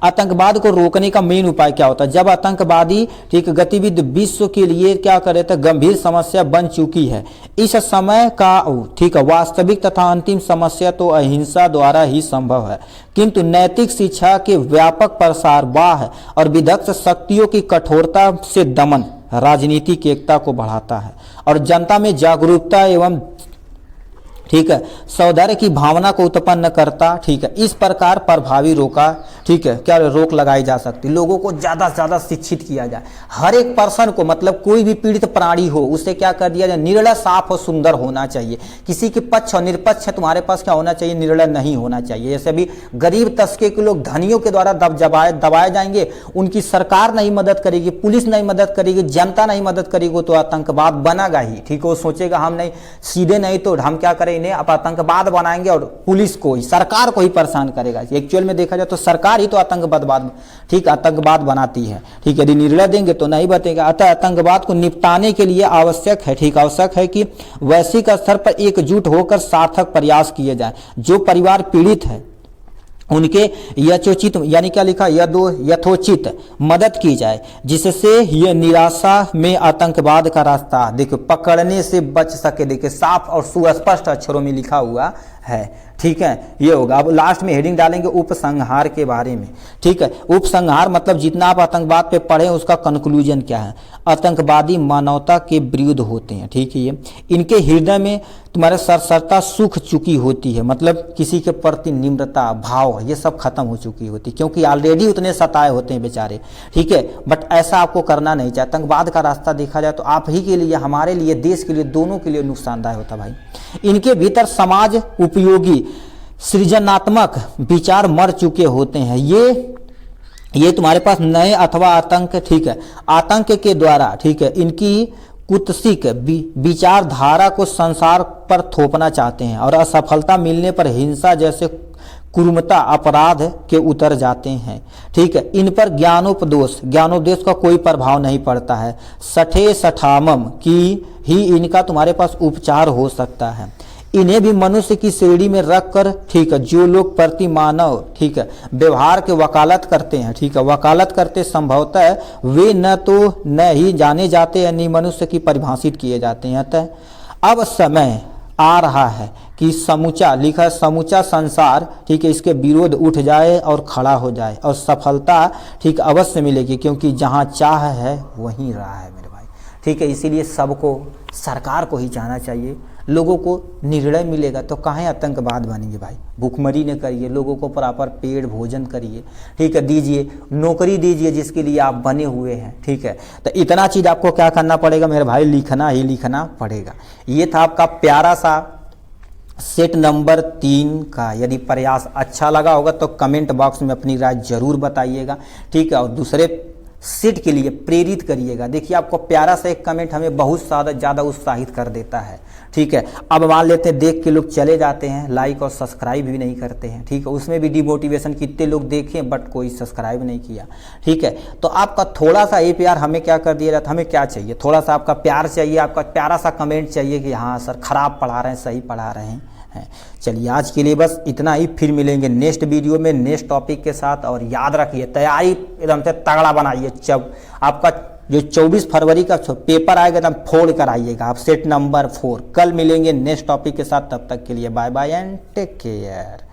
आतंकवाद को रोकने का मेन उपाय क्या होता है? जब आतंकवादी ठीक गतिविधि विश्व के लिए क्या करे तो गंभीर समस्या बन चुकी है, इस समय का ठीक वास्तविक तथा अंतिम समस्या तो अहिंसा द्वारा ही संभव है, किंतु नैतिक शिक्षा के व्यापक प्रसार, बाह्य और विधक्त शक्तियों की कठोरता से दमन राजनीतिक एकता को बढ़ाता है और जनता में जागरूकता एवं ठीक है सौंदर्य की भावना को उत्पन्न करता। ठीक है, इस प्रकार प्रभावी ठीक है क्या रोक लगाई जा सकती, लोगों को ज्यादा से ज्यादा शिक्षित किया जाए, हर एक पर्सन को, मतलब कोई भी पीड़ित प्राणी हो उसे क्या कर दिया जाए? निर्णय साफ और सुंदर होना चाहिए, किसी के पक्ष और निरपक्ष तुम्हारे पास क्या होना चाहिए? निर्णय नहीं होना चाहिए। जैसे अभी गरीब तबके के लोग धनियों के द्वारा दबाए जाएंगे, उनकी सरकार नहीं मदद करेगी, पुलिस नहीं मदद करेगी, जनता नहीं मदद करेगी, तो आतंकवाद बनेगा ही। ठीक है, वो सोचेगा हम नहीं सीधे नहीं तो हम क्या करें, इन्हें अब आतंकवाद बनाएंगे और पुलिस को ही, सरकार को ही परेशान करेगा। एक्चुअल में देखा जाए तो सरकार ही तो आतंकवाद ठीक आतंकवाद बनाती है। ठीक है, यदि निर्णय देंगे तो नहीं बतेगा। अतः आतंकवाद को निपटाने के लिए आवश्यक है कि वैश्विक स्तर पर एकजुट होकर सार्थक प्रयास किए जाए। जो परिवार पीड़ित है उनके यथोचित यानी क्या लिखा यथोचित मदद की जाए, जिससे यह निराशा में आतंकवाद का रास्ता देखो पकड़ने से बच सके। देखिए साफ और सुस्पष्ट अक्षरों में लिखा हुआ है। ठीक है, ये होगा। अब लास्ट में हेडिंग डालेंगे उपसंहार के बारे में। ठीक है, उपसंहार मतलब जितना आप आतंकवाद पे पढ़े उसका कंक्लूजन क्या है? आतंकवादी मानवता के विरुद्ध होते हैं। ठीक है, ये इनके हृदय में तुम्हारे सरसरता सूख चुकी होती है, मतलब किसी के प्रति निम्रता भाव ये सब खत्म हो चुकी होती, क्योंकि ऑलरेडी उतने सताए होते हैं बेचारे। ठीक है, बट ऐसा आपको करना नहीं चाहिए। आतंकवाद का रास्ता देखा जाए तो आप ही के लिए, हमारे लिए, देश के लिए, दोनों के लिए नुकसानदायक होता भाई। इनके भीतर समाज उपयोगी सृजनात्मक विचार मर चुके होते हैं। ये तुम्हारे पास नए अथवा आतंक, ठीक है, आतंक के द्वारा, ठीक है, इनकी कुत्सिक विचारधारा को संसार पर थोपना चाहते हैं और असफलता मिलने पर हिंसा जैसे कुरूमता अपराध के उतर जाते हैं। ठीक है, इन पर ज्ञानोपदेश का कोई प्रभाव नहीं पड़ता है। सठे सठामम की ही इनका तुम्हारे पास उपचार हो सकता है। इन्हें भी मनुष्य की श्रेणी में रखकर, ठीक है, जो लोग प्रति मानव, ठीक है, व्यवहार के वकालत करते हैं, ठीक है, वकालत करते संभवतः वे न ही जाने जाते यानी मनुष्य की परिभाषित किए जाते हैं। अतः अब समय आ रहा है कि समूचा संसार, ठीक है, इसके विरोध उठ जाए और खड़ा हो जाए और सफलता, ठीक, अवश्य मिलेगी, क्योंकि जहां चाह है वहीं राह है मेरे भाई। ठीक है, इसीलिए सबको, सरकार को ही जाना चाहिए, लोगों को निर्णय मिलेगा तो काहे आतंकवाद बनेंगे भाई। भूखमरी न करिए, लोगों को प्रॉपर पेड़ भोजन करिए, ठीक है, दीजिए, नौकरी दीजिए जिसके लिए आप बने हुए हैं। ठीक है, तो इतना चीज़ आपको क्या करना पड़ेगा मेरे भाई, लिखना ही लिखना पड़ेगा। ये था आपका प्यारा सा सेट नंबर 3 का। यदि प्रयास अच्छा लगा होगा तो कमेंट बॉक्स में अपनी राय जरूर बताइएगा। ठीक है, और दूसरे सेट के लिए प्रेरित करिएगा। देखिए, आपको प्यारा सा एक कमेंट हमें बहुत ज़्यादा उत्साहित कर देता है। ठीक है, अब मान लेते हैं देख के लोग चले जाते हैं, लाइक और सब्सक्राइब भी नहीं करते हैं। ठीक है, उसमें भी डिमोटिवेशन, कितने लोग देखें बट कोई सब्सक्राइब नहीं किया। ठीक है, तो आपका थोड़ा सा ये प्यार हमें क्या कर दिया जाता है, हमें क्या चाहिए, थोड़ा सा आपका प्यार चाहिए, आपका प्यारा सा कमेंट चाहिए कि हाँ सर खराब पढ़ा रहे हैं, सही पढ़ा रहे हैं। चलिए, आज के लिए बस इतना ही। फिर मिलेंगे नेक्स्ट वीडियो में नेक्स्ट टॉपिक के साथ। और याद रखिए, तैयारी एकदम से तगड़ा बनाइए। जब आपका जो 24 फरवरी का पेपर आएगा एकदम फोड़ कर आइएगा आप, सेट नंबर 4। कल मिलेंगे नेक्स्ट टॉपिक के साथ, तब तक के लिए bye bye and take care.